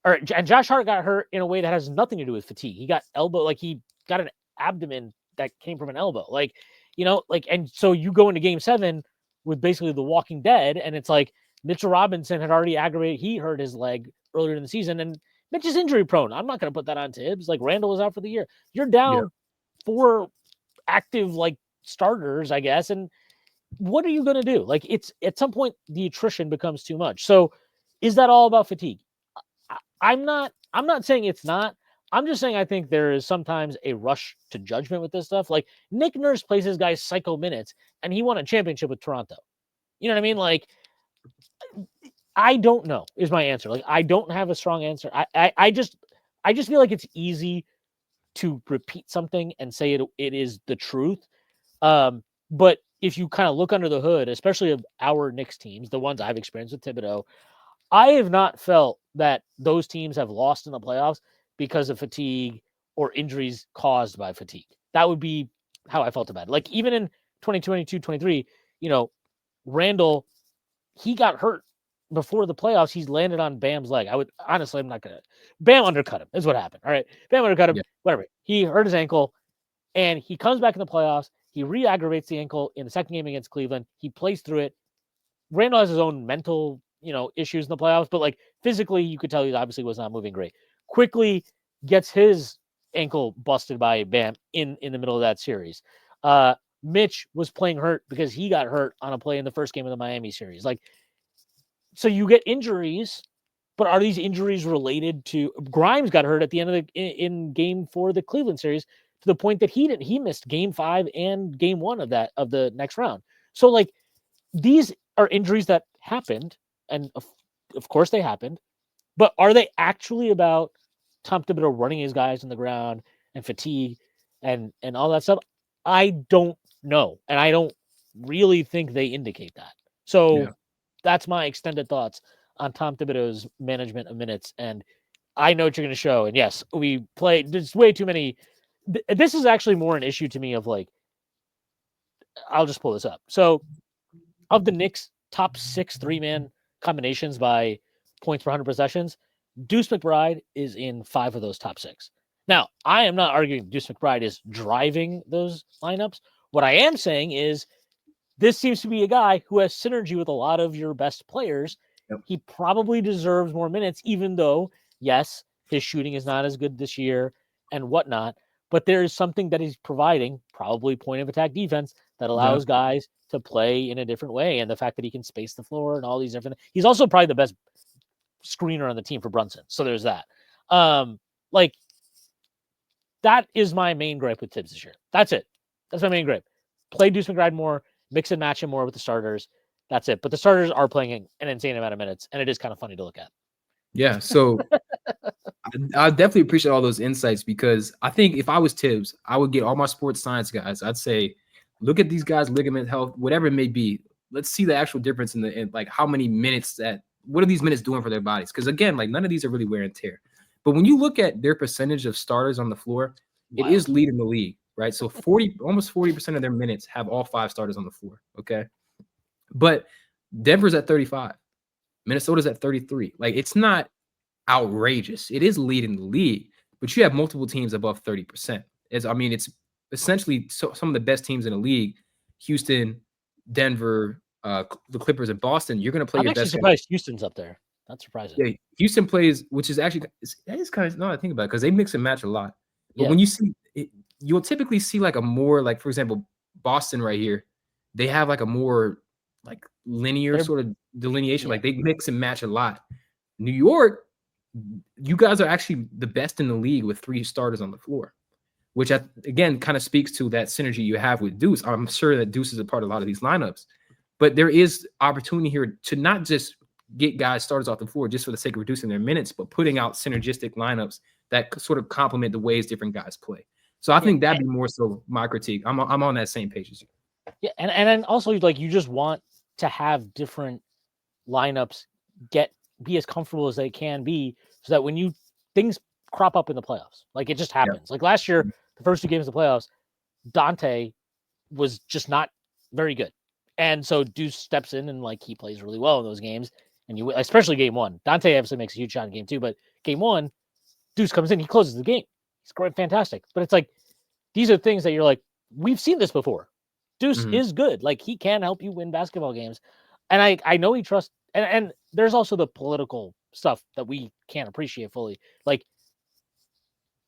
And Josh Hart got hurt in a way that has nothing to do with fatigue. He got elbow, like he got an abdomen that came from an elbow. Like, and so you go into game 7 with basically the Walking Dead, and it's like Mitchell Robinson had already aggravated. He hurt his leg earlier in the season, and Mitch is injury prone. I'm not going to put that on Tibbs. Like Randall was out for the year. You're down 4 active like starters, I guess. And what are you going to do? Like it's at some point the attrition becomes too much. So is that all about fatigue? I'm not saying it's not. I'm just saying I think there is sometimes a rush to judgment with this stuff. Like Nick Nurse plays his guys psycho minutes and he won a championship with Toronto. You know what I mean? Like, I don't know is my answer. Like, I don't have a strong answer. I just feel like it's easy to repeat something and say it is the truth. But if you kind of look under the hood, especially of our Knicks teams, the ones I've experienced with Thibodeau, I have not felt that those teams have lost in the playoffs because of fatigue or injuries caused by fatigue. That would be how I felt about it. Like even in 2022-23, Randall, he got hurt before the playoffs. He's landed on Bam's leg. I'm not going to. Bam undercut him is what happened. All right. Bam undercut him. Yeah. Whatever. He hurt his ankle and he comes back in the playoffs. He re-aggravates the ankle in the second game against Cleveland. He plays through it. Randall has his own mental, issues in the playoffs, but like physically, you could tell he obviously was not moving great. Quickly gets his ankle busted by Bam in the middle of that series. Mitch was playing hurt because he got hurt on a play in the first game of the Miami series. Like, so you get injuries, but are these injuries related to Grimes got hurt at the end of in game 4 of the Cleveland series to the point that he missed game 5 and game 1 of the next round. So like these are injuries that happened, and of course they happened, but are they actually about Tom Thibodeau running his guys on the ground and fatigue and all that stuff? I don't know, and I don't really think they indicate that. So that's my extended thoughts on Tom Thibodeau's management of minutes, and I know what you're going to show. And yes, we play. There's way too many. This is actually more an issue to me of like, I'll just pull this up. So of the Knicks' top 6 3-man combinations by points per 100 possessions, Deuce McBride is in 5 of those top 6. Now, I am not arguing Deuce McBride is driving those lineups. What I am saying is this seems to be a guy who has synergy with a lot of your best players. Yep. He probably deserves more minutes, even though, yes, his shooting is not as good this year and whatnot. But there is something that he's providing, probably point of attack defense, that allows guys to play in a different way. And the fact that he can space the floor and all these different, he's also probably the best screener on the team for Brunson. So there's that. Like that is my main gripe with Tibbs this year. That's it. That's my main gripe. Play Deuce McBride more, mix and match him more with the starters. That's it. But the starters are playing an insane amount of minutes, and it is kind of funny to look at. Yeah. So I definitely appreciate all those insights because I think if I was Tibbs, I would get all my sports science guys. I'd say, look at these guys' ligament health, whatever it may be. Let's see the actual difference in like how many minutes what are these minutes doing for their bodies? Because again, like none of these are really wear and tear. But when you look at their percentage of starters on the floor, it is leading the league, right? So almost 40% of their minutes have all 5 starters on the floor. Okay. But Denver's at 35, Minnesota's at 33. Like it's not outrageous. It is leading the league, but you have multiple teams above 30%. It's essentially some of the best teams in the league. Houston, Denver, the Clippers, and Boston. You're going to play I'm your actually best surprised Houston's up there. That's surprising. Yeah, Houston plays, which is actually that is kind of now I think about it because they mix and match a lot. But when you see it, you'll typically see like a more like, for example, Boston right here, they have like a more like linear sort of delineation. Like they mix and match a lot. New York, you guys are actually the best in the league with 3 starters on the floor, which again kind of speaks to that synergy you have with Deuce. I'm sure that Deuce is a part of a lot of these lineups, but there is opportunity here to not just get guys starters off the floor just for the sake of reducing their minutes, but putting out synergistic lineups that sort of complement the ways different guys play. So I think that'd be more so my critique. I'm on that same page as you. Yeah, and then also like you just want to have different lineups be as comfortable as they can be, so that when things crop up in the playoffs, like it just happens. Like last year, the first 2 games of the playoffs, Dante was just not very good, and so Deuce steps in and like he plays really well in those games. And especially game 1, Dante obviously makes a huge shot in game 2, but game 1, Deuce comes in, he closes the game. He's great, fantastic. But it's like these are things that you're like, we've seen this before. Deuce is good. Like he can help you win basketball games. And I know he trusts, and there's also the political stuff that we can't appreciate fully. Like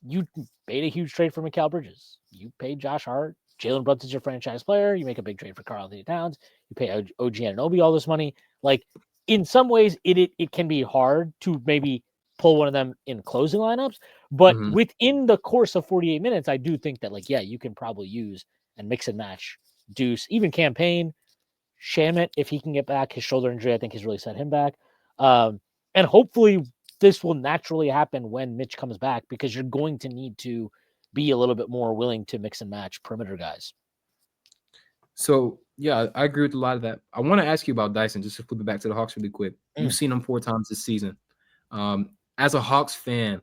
you made a huge trade for Mikal Bridges. You paid Josh Hart. Jalen Brunson's your franchise player. You make a big trade for Karl-Anthony Towns. You pay OG Anunoby all this money. Like in some ways, it can be hard to maybe pull one of them in closing lineups. But within the course of 48 minutes, I do think that like, yeah, you can probably use and mix and match Deuce, even Campaign, Shamit, if he can get back. His shoulder injury, I think, has really set him back. And hopefully this will naturally happen when Mitch comes back, because you're going to need to be a little bit more willing to mix and match perimeter guys. So, yeah, I agree with a lot of that. I want to ask you about Dyson, just to flip it back to the Hawks really quick. You've seen him 4 times this season. As a Hawks fan,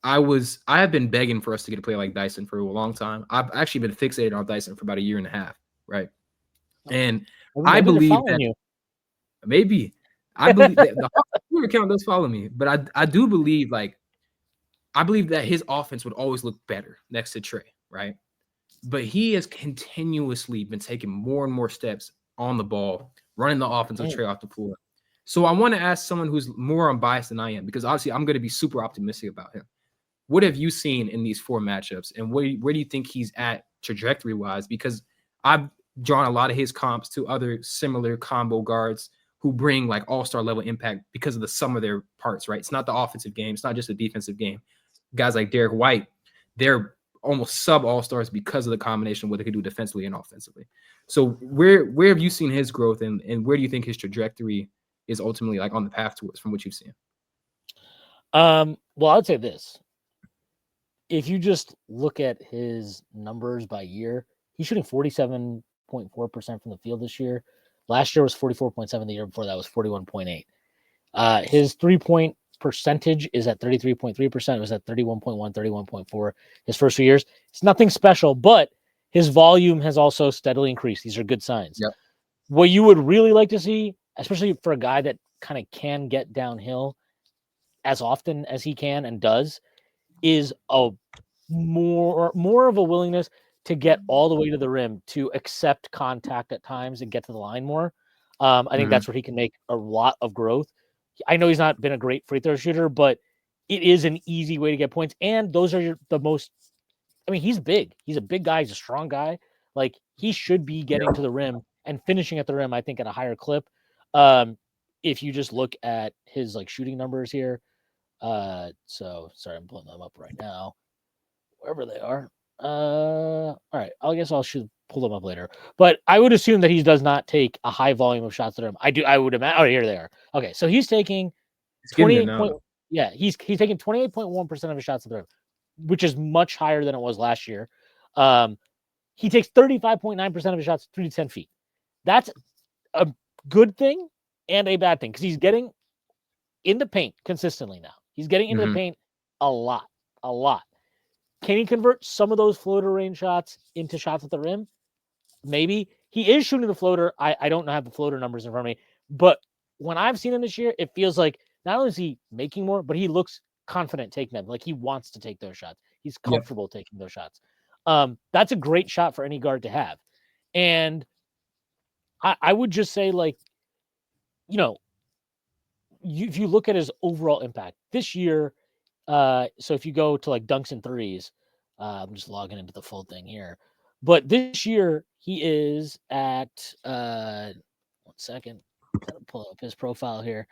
I have been begging for us to get a player like Dyson for a long time. I've actually been fixated on Dyson for about 1.5 years, right? And I believe that maybe I believe that the Hawks Twitter account does follow me, but I do believe I believe that his offense would always look better next to Trae, right? But he has continuously been taking more and more steps on the ball, running the offense of Trae off the floor. So I want to ask someone who's more unbiased than I am, because obviously I'm going to be super optimistic about him. What have you seen in these 4 matchups, and where do you think he's at trajectory-wise? Because I've drawn a lot of his comps to other similar combo guards who bring like all-star level impact because of the sum of their parts, right? It's not the offensive game. It's not just the defensive game. Guys like Derek White, they're almost sub all-stars because of the combination of what they can do defensively and offensively. So where have you seen his growth, and where do you think his trajectory is ultimately like on the path towards from what you've seen? Well, I'd say this. If you just look at his numbers by year, he's shooting 47.4% from the field this year. Last year was 44.7. The year before that was 41.8. His 3-point percentage is at 33.3%. It was at 31.1, 31.4 his first 2 years. It's nothing special, but his volume has also steadily increased. These are good signs. Yep. What you would really like to see, especially for a guy that kind of can get downhill as often as he can and does, is a more of a willingness to get all the way to the rim, to accept contact at times and get to the line more. I think that's where he can make a lot of growth. I know he's not been a great free throw shooter, but it is an easy way to get points. And those are the most, I mean, he's big. He's a big guy. He's a strong guy. Like he should be getting to the rim and finishing at the rim, I think, at a higher clip. If you just look at his like shooting numbers here. So sorry, I'm pulling them up right now, wherever they are. All right, I guess should pull them up later. But I would assume that he does not take a high volume of shots at him. I would imagine. Oh, here they are. Okay, so he's taking 28. Yeah, he's taking 28.1% of his shots at the rim, which is much higher than it was last year. He takes 35.9% of his shots 3 to 10 feet. That's a good thing and a bad thing because he's getting in the paint consistently now. He's getting into the paint a lot. Can he convert some of those floater range shots into shots at the rim? Maybe. He is shooting the floater. I don't have the floater numbers in front of me, but when I've seen him this year, it feels like not only is he making more, but he looks confident taking them. Like he wants to take those shots. He's comfortable taking those shots. That's a great shot for any guard to have. And I would just say, like, if you look at his overall impact this year, so if you go to like dunks and threes, I'm just logging into the full thing here. But this year he is at 1 second. Gotta pull up his profile here.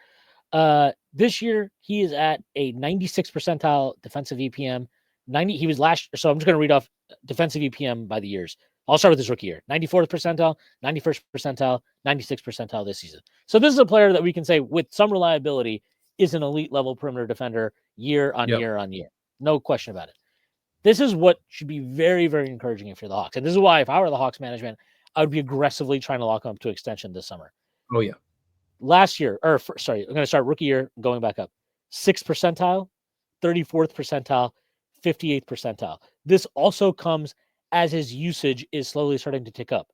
This year he is at a 96 percentile defensive EPM. 90. He was last. So I'm just going to read off defensive EPM by the years. I'll start with this rookie year: 94th percentile, 91st percentile, 96th percentile this season. So this is a player that we can say with some reliability is an elite level perimeter defender year on year on year. No question about it. This is what should be very, very encouraging if you're the Hawks. And this is why if I were the Hawks management, I would be aggressively trying to lock him up to extension this summer. Oh, yeah. Last year, I'm going to start rookie year going back up. 6th percentile, 34th percentile, 58th percentile. This also comes as his usage is slowly starting to tick up.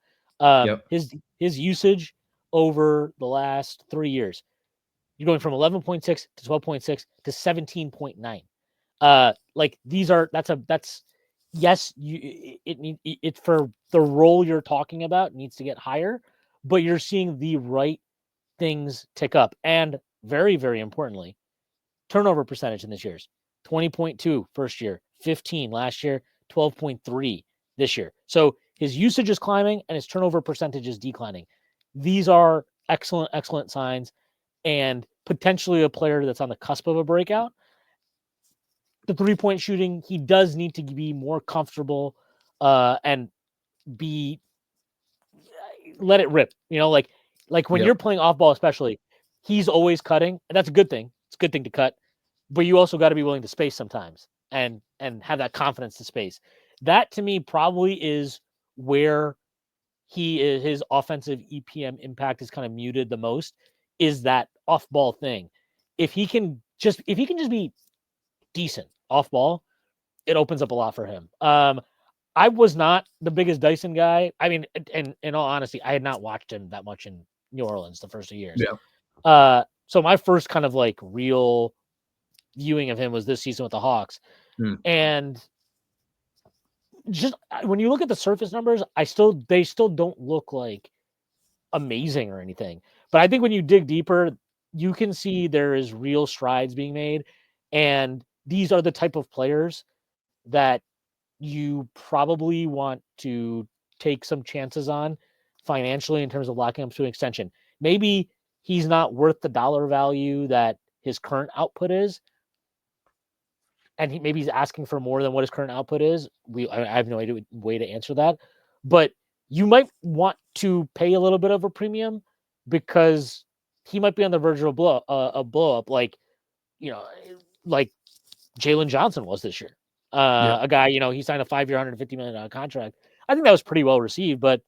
His usage over the last 3 years, you're going from 11.6 to 12.6 to 17.9. Like these are it for the role you're talking about needs to get higher, but you're seeing the right things tick up. And very, very importantly, turnover percentage in this year's 20.2 first year, 15 last year, 12.3 this year. So his usage is climbing and his turnover percentage is declining. These are excellent, excellent signs and potentially a player that's on the cusp of a breakout. The 3-point shooting, he does need to be more comfortable and let it rip. Like when you're playing off ball, especially, he's always cutting, and that's a good thing. It's a good thing to cut, but you also got to be willing to space sometimes and have that confidence to space. That to me probably is where his offensive EPM impact is kind of muted the most, is that off ball thing. If he can just be decent off ball, it opens up a lot for him. I was not the biggest Dyson guy. I mean, and in all honesty, I had not watched him that much in New Orleans the first 2 years. So my first kind of like real viewing of him was this season with the Hawks. And just when you look at the surface numbers, they still don't look like amazing or anything. But I think when you dig deeper, you can see there is real strides being made. And these are the type of players that you probably want to take some chances on financially in terms of locking up to an extension. Maybe he's not worth the dollar value that his current output is. And maybe he's asking for more than what his current output is. I have no way to answer that. But you might want to pay a little bit of a premium because he might be on the verge of a blow up, like Jalen Johnson was this year. A guy, he signed a 5-year, $150 million contract. I think that was pretty well received, but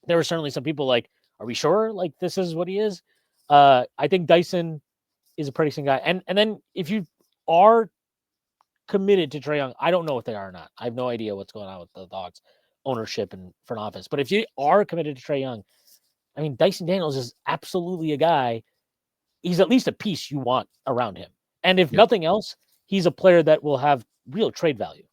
there were certainly some people like, are we sure like this is what he is? I think Dyson is a pretty decent guy. And then if you are committed to Trae Young, I don't know if they are or not. I have no idea what's going on with the Hawks ownership and front office. But if you are committed to Trae Young, I mean, Dyson Daniels is absolutely a guy. He's at least a piece you want around him. And if nothing else, he's a player that will have real trade value.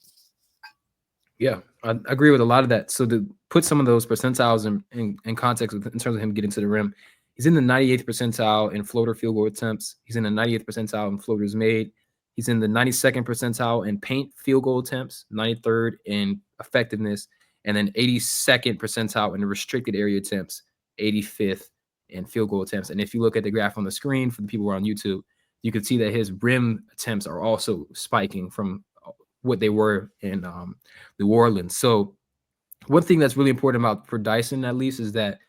Yeah, I agree with a lot of that. So to put some of those percentiles in context in terms of him getting to the rim, he's in the 98th percentile in floater field goal attempts. He's in the 90th percentile in floaters made. He's in the 92nd percentile in paint field goal attempts, 93rd in effectiveness, and then 82nd percentile in the restricted area attempts, 85th in field goal attempts. And if you look at the graph on the screen for the people who are on YouTube, you can see that his rim attempts are also spiking from what they were in New Orleans. So one thing that's really important for Dyson, at least, is that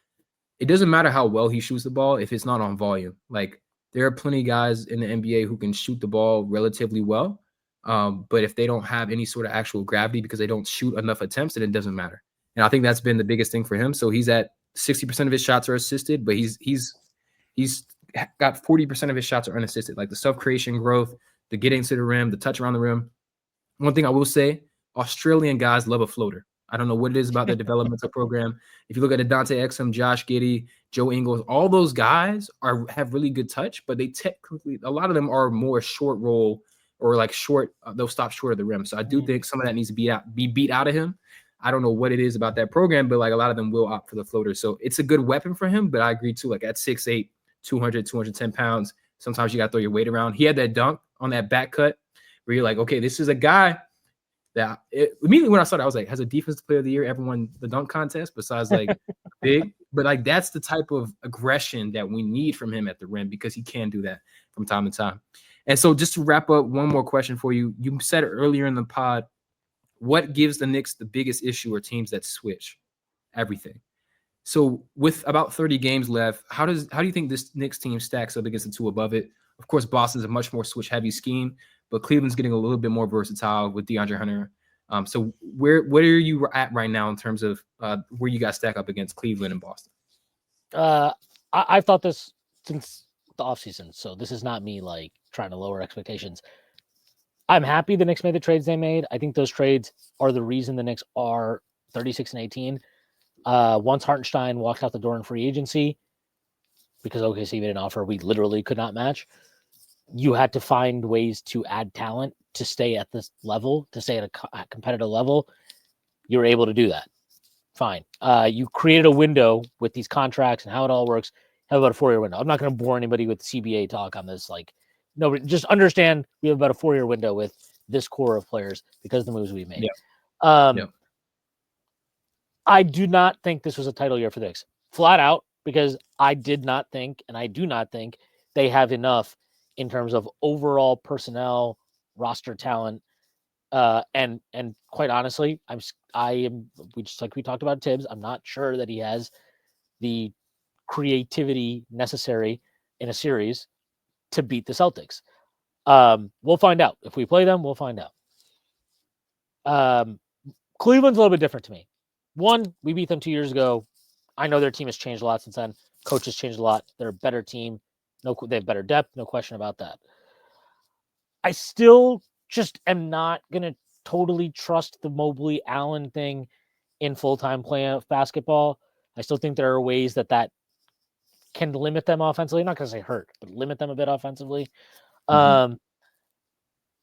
it doesn't matter how well he shoots the ball if it's not on volume. Like there are plenty of guys in the NBA who can shoot the ball relatively well. But if they don't have any sort of actual gravity because they don't shoot enough attempts, then it doesn't matter. And I think that's been the biggest thing for him. So he's at 60% of his shots are assisted, but he's got 40% of his shots are unassisted. Like the self-creation growth, the getting to the rim, the touch around the rim. One thing I will say, Australian guys love a floater. I don't know what it is about their developmental program. If you look at Dante Exum, Josh Giddey, Joe Ingles, all those guys have really good touch, but they technically, a lot of them are more short roll or like short, they'll stop short of the rim. So I do think some of that needs to be beat out of him. I don't know what it is about that program, but like a lot of them will opt for the floater. So it's a good weapon for him, but I agree too, like at 6'8", 200, 210 pounds, sometimes you got to throw your weight around. He had that dunk on that back cut where you're like, okay, this is a guy that immediately when I saw that, I was like, has a defensive player of the year ever won the dunk contest besides like big? But like that's the type of aggression that we need from him at the rim because he can do that from time to time. And so just to wrap up, one more question for you. You said it earlier in the pod, what gives the Knicks the biggest issue are teams that switch everything. So with about 30 games left, how do you think this Knicks team stacks up against the two above it? Of course, Boston's a much more switch-heavy scheme, but Cleveland's getting a little bit more versatile with DeAndre Hunter. So where are you at right now in terms of where you guys stack up against Cleveland and Boston? I've thought this since the offseason, so this is not me like trying to lower expectations. I'm happy the Knicks made the trades they made. I think those trades are the reason the Knicks are 36-18. Once Hartenstein walked out the door in free agency, because OKC made an offer we literally could not match, you had to find ways to add talent to stay at this level, to stay at a competitive level. You were able to do that. Fine. You created a window with these contracts and how it all works. Have about a 4-year window. I'm not going to bore anybody with CBA talk on this. Like, no, just understand we have about a 4-year window with this core of players because of the moves we made. Yeah. I do not think this was a title year for the Knicks. Flat out, because I did not think, and I do not think, they have enough in terms of overall personnel, roster talent, and quite honestly, we talked about Tibbs. I'm not sure that he has the creativity necessary in a series to beat the Celtics. We'll find out. If we play them, we'll find out. Cleveland's a little bit different to me. One, we beat them 2 years ago. I know their team has changed a lot since then. Coach has changed a lot. They're a better team. They have better depth. No question about that. I still just am not going to totally trust the Mobley Allen thing in full-time playoff basketball. I still think there are ways that can limit them offensively. I'm not going to say hurt, but limit them a bit offensively. Mm-hmm.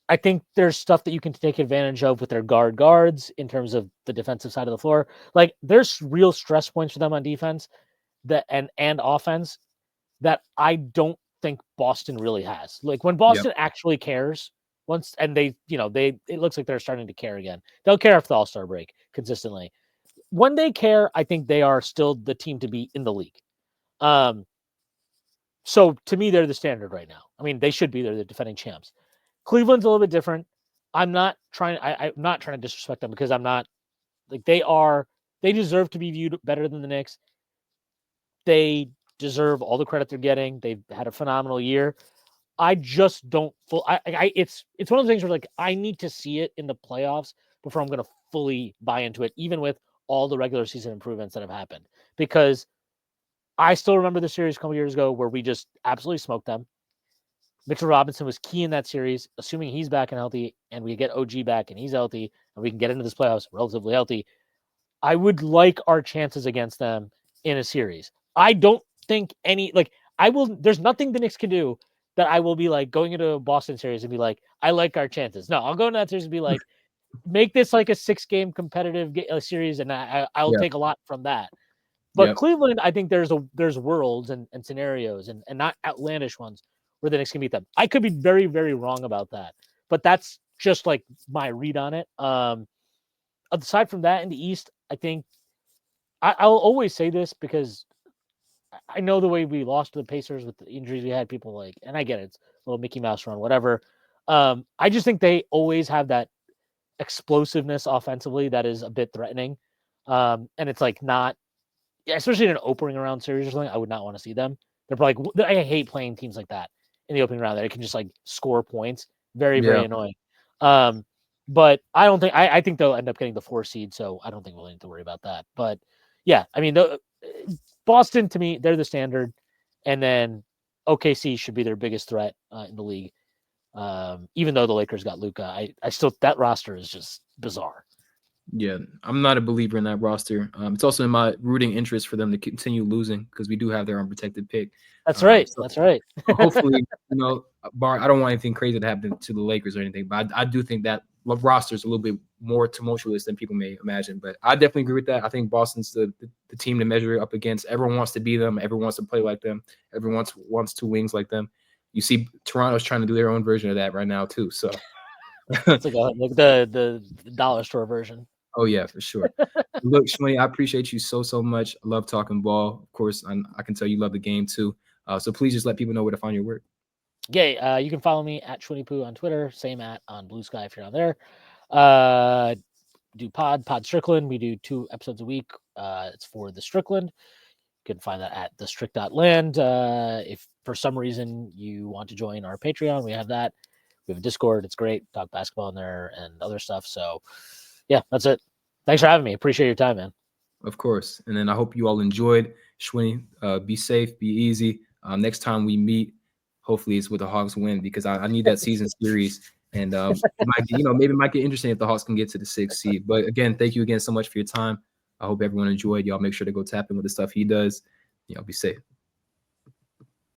I think there's stuff that you can take advantage of with their guards in terms of the defensive side of the floor. Like there's real stress points for them on defense and offense that I don't think Boston really has. Like when Boston actually cares once, and it looks like they're starting to care again. They'll care after the All-Star break consistently. When they care, I think they are still the team to beat in the league. So to me, they're the standard right now. I mean, they should be. They're the defending champs. Cleveland's a little bit different. I'm not trying to disrespect them because I'm not like they deserve to be viewed better than the Knicks. They deserve all the credit they're getting. They've had a phenomenal year. I just don't it's one of those things where like I need to see it in the playoffs before I'm going to fully buy into it, even with all the regular season improvements that have happened. Because I still remember the series a couple years ago where we just absolutely smoked them. Mitchell Robinson was key in that series, assuming he's back and healthy, and we get OG back and he's healthy, and we can get into this playoffs relatively healthy. I would like our chances against them in a series. I don't think there's nothing the Knicks can do that I will be like going into a Boston series and be like, I like our chances. No, I'll go into that series and be like, make this like a 6-game competitive series, and I'll take a lot from that. But Cleveland, I think there's worlds and scenarios and not outlandish ones where the Knicks can beat them. I could be very, very wrong about that, but that's just like my read on it. Aside from that, in the East, I think I'll always say this because I know the way we lost to the Pacers with the injuries we had, people like, and I get it, it's a little Mickey Mouse run, whatever. I just think they always have that explosiveness offensively that is a bit threatening. And it's like not, especially in an opening round series or something, I would not want to see them. They're probably I hate playing teams like that in the opening round that it can just like score points. Very, Yeah. very annoying. But I don't think I think they'll end up getting the 4 seed, so I don't think we'll need to worry about that. But yeah, I mean, Boston to me, they're the standard, and then OKC should be their biggest threat in the league. Even though the Lakers got Luka, I still that roster is just bizarre. Yeah, I'm not a believer in that roster. It's also in my rooting interest for them to continue losing because we do have their unprotected pick. That's right. So That's right. hopefully, I don't want anything crazy to happen to the Lakers or anything, but I do think that roster is a little bit more tumultuous than people may imagine. But I definitely agree with that. I think Boston's the team to measure it up against. Everyone wants to be them. Everyone wants to play like them. Everyone wants 2 wings like them. You see, Toronto's trying to do their own version of that right now too. So it's like the dollar store version. Oh yeah, for sure. Look, Shwinny, I appreciate you so much. I love talking ball. Of course, I can tell you love the game too. So please just let people know where to find your work. Yeah, you can follow me at ShwinnyPooh on Twitter. Same on Blue Sky if you're not there. Do Pod Strickland. We do 2 episodes a week. It's for the Strickland. You can find that at thestrict.land. If for some reason you want to join our Patreon, we have that. We have a Discord. It's great. Talk basketball in there and other stuff. So yeah, that's it. Thanks for having me. Appreciate your time, man. Of course. And then I hope you all enjoyed. Shwinny, be safe, be easy. Next time we meet, hopefully it's with the Hawks win because I need that season series. And it might, maybe it might get interesting if the Hawks can get to the 6th seed. But again, thank you again so much for your time. I hope everyone enjoyed. Y'all make sure to go tap in with the stuff he does. Be safe.